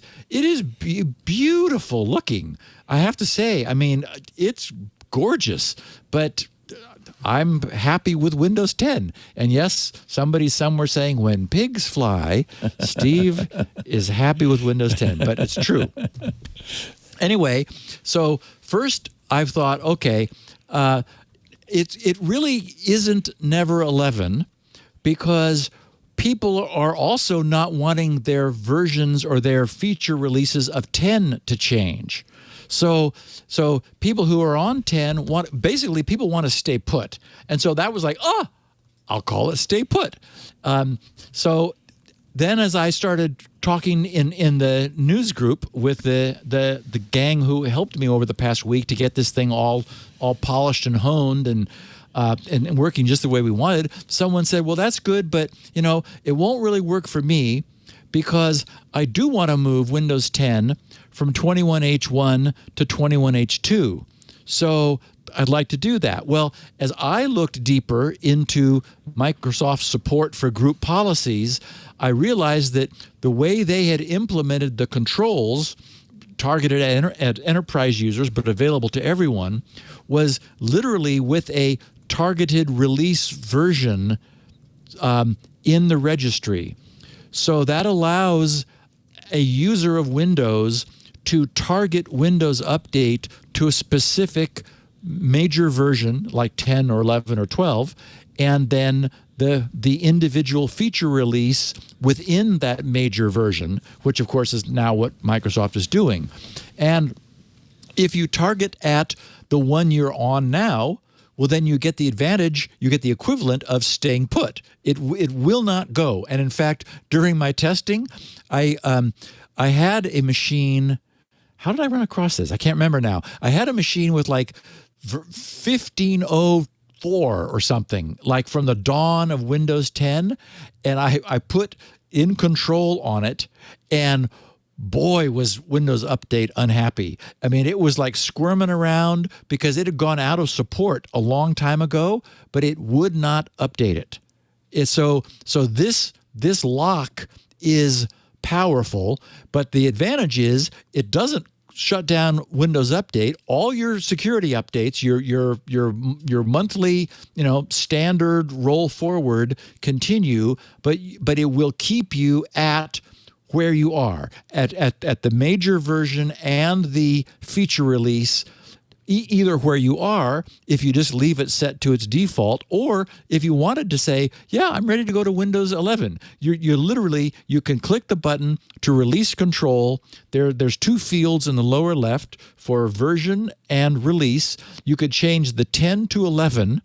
beautiful looking. I have to say. I mean, it's gorgeous, but I'm happy with Windows 10. And yes, somebody somewhere saying, when pigs fly, Steve is happy with Windows 10, but it's true. Anyway, so first I've thought, okay, it really isn't Never 11 because people are also not wanting their versions or their feature releases of 10 to change. So people who are on 10 people want to stay put. And so that was like, I'll call it Stay Put. So then as I started talking in the news group with the gang who helped me over the past week to get this thing all polished and honed and working just the way we wanted, someone said, well, that's good, but it won't really work for me because I do want to move Windows 10 from 21H1 to 21H2. So I'd like to do that. Well, as I looked deeper into Microsoft's support for group policies, I realized that the way they had implemented the controls targeted at enterprise users but available to everyone was literally with a targeted release version in the registry. So that allows a user of Windows to target Windows Update to a specific major version like 10 or 11 or 12, and then the individual feature release within that major version, which of course is now what Microsoft is doing. And if you target at the one you're on now, well, then you get the advantage, you get the equivalent of staying put. It will not go. And in fact, during my testing, I had a machine. How did I run across this? I can't remember now. I had a machine with like 1504 or something, like from the dawn of Windows 10, and I put InControl on it, and boy, was Windows Update unhappy. I mean, it was like squirming around because it had gone out of support a long time ago, but it would not update it. So this lock is powerful, but the advantage is it doesn't shut down Windows Update. All your security updates, your monthly, standard roll forward continue, but it will keep you at where you are at the major version and the feature release, either where you are if you just leave it set to its default, or if you wanted to say, yeah, I'm ready to go to Windows 11. You can click the button to release control. There's two fields in the lower left for version and release. You could change the 10 to 11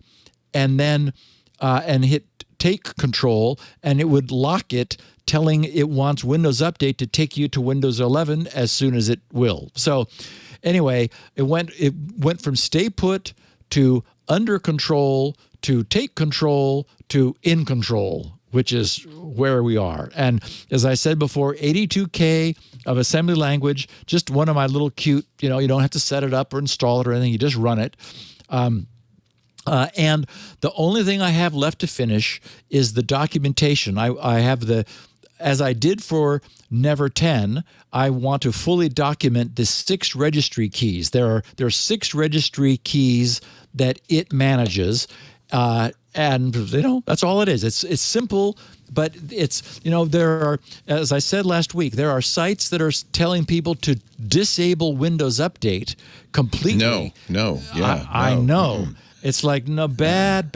and then and hit take control, and it would lock it, telling it wants Windows Update to take you to Windows 11 as soon as it will. So anyway, it went from stay put to under control to take control to in control, which is where we are. And as I said before, 82K of assembly language, just one of my little cute, you don't have to set it up or install it or anything. You just run it. And the only thing I have left to finish is the documentation. I have as I did for Never 10, I want to fully document the 6 registry keys. There are 6 registry keys that it manages, and that's all it is. It's simple, but it's there are, as I said last week, there are sites that are telling people to disable Windows Update completely. No, yeah, I know. It's like bad.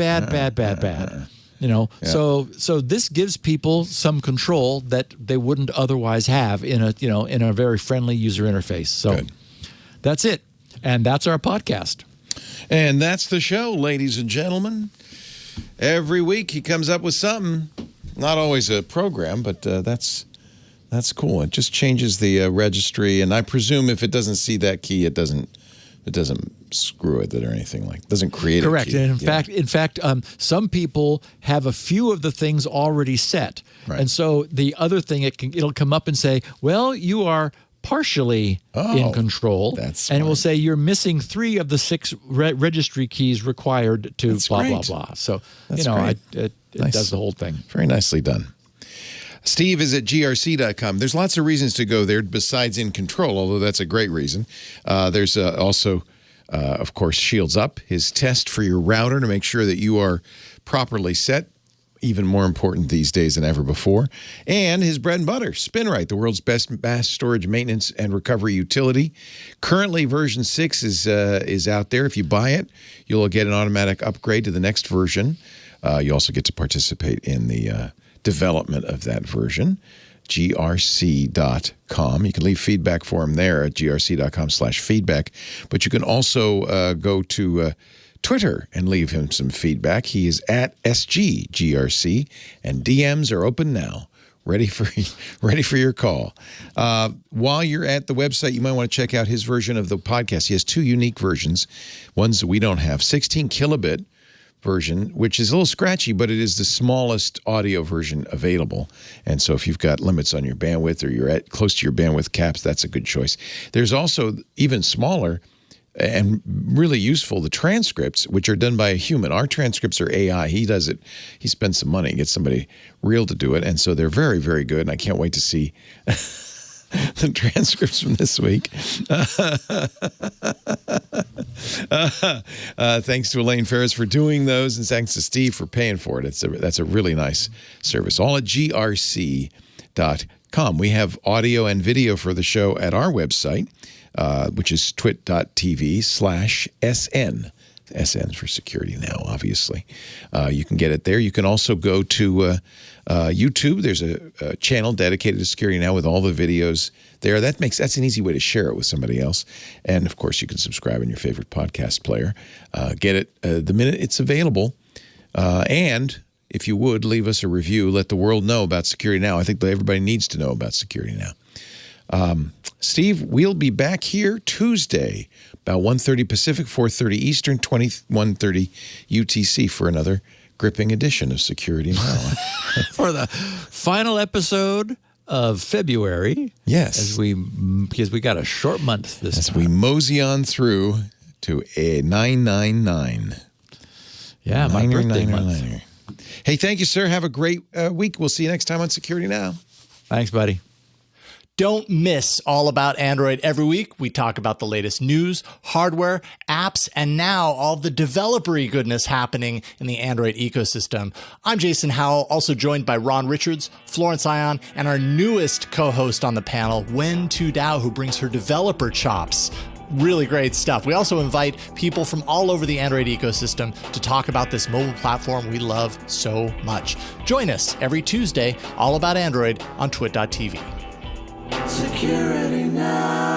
So this gives people some control that they wouldn't otherwise have in a very friendly user interface. So that's it. And that's our podcast. And that's the show, ladies and gentlemen. Every week he comes up with something. Not always a program, but that's cool. It just changes the registry, and I presume if it doesn't see that key, it doesn't screw with it or anything like. Doesn't create a correct. key. And in fact, some people have a few of the things already set, and so the other thing it'll come up and say, well, you are partially in control, that's and it will smart. say you're missing 3 of the 6 registry keys required to That's blah great. blah blah. So That's great. it Nice. does the whole thing. Very nicely done. Steve is at grc.com. There's lots of reasons to go there besides InControl, although that's a great reason. There's also, of course, Shields Up, his test for your router to make sure that you are properly set. Even more important these days than ever before. And his bread and butter, SpinRite, the world's best mass storage maintenance and recovery utility. Currently, version 6 is out there. If you buy it, you'll get an automatic upgrade to the next version. You also get to participate in the development of that version. grc.com. You can leave feedback for him there at grc.com/feedback. But you can also go to Twitter and leave him some feedback. He is at SGGRC, and DMs are open now. Ready for your call. While you're at the website, you might want to check out his version of the podcast. He has 2 unique versions, ones that we don't have. 16 kilobit version, which is a little scratchy, but it is the smallest audio version available. And so if you've got limits on your bandwidth or you're at close to your bandwidth caps, that's a good choice. There's also even smaller and really useful, the transcripts, which are done by a human. Our transcripts are AI. He does it. He spends some money, gets somebody real to do it. And so they're very, very good. And I can't wait to see the transcripts from this week. Thanks to Elaine Ferris for doing those, and thanks to Steve for paying for it. That's a really nice service. All at grc.com. We have audio and video for the show at our website, which is twit.tv/SN. SN's for Security Now, obviously. You can get it there. You can also go to YouTube. There's a channel dedicated to Security Now with all the videos there. That's an easy way to share it with somebody else. And, of course, you can subscribe in your favorite podcast player. Get it the minute it's available. And if you would, leave us a review. Let the world know about Security Now. I think that everybody needs to know about Security Now. Steve, we'll be back here Tuesday, about 1:30 Pacific, 4:30 Eastern, 21:30 UTC for another gripping edition of Security Now. For the final episode of February. Yes. Because we got a short month this time. As we mosey on through to a 999. Yeah, my birthday month. Niner. Hey, thank you, sir. Have a great week. We'll see you next time on Security Now. Thanks, buddy. Don't miss All About Android every week. We talk about the latest news, hardware, apps, and now all the developer-y goodness happening in the Android ecosystem. I'm Jason Howell, also joined by Ron Richards, Florence Ion, and our newest co-host on the panel, Wen Tu Dao, who brings her developer chops. Really great stuff. We also invite people from all over the Android ecosystem to talk about this mobile platform we love so much. Join us every Tuesday, All About Android on twit.tv. Security Now.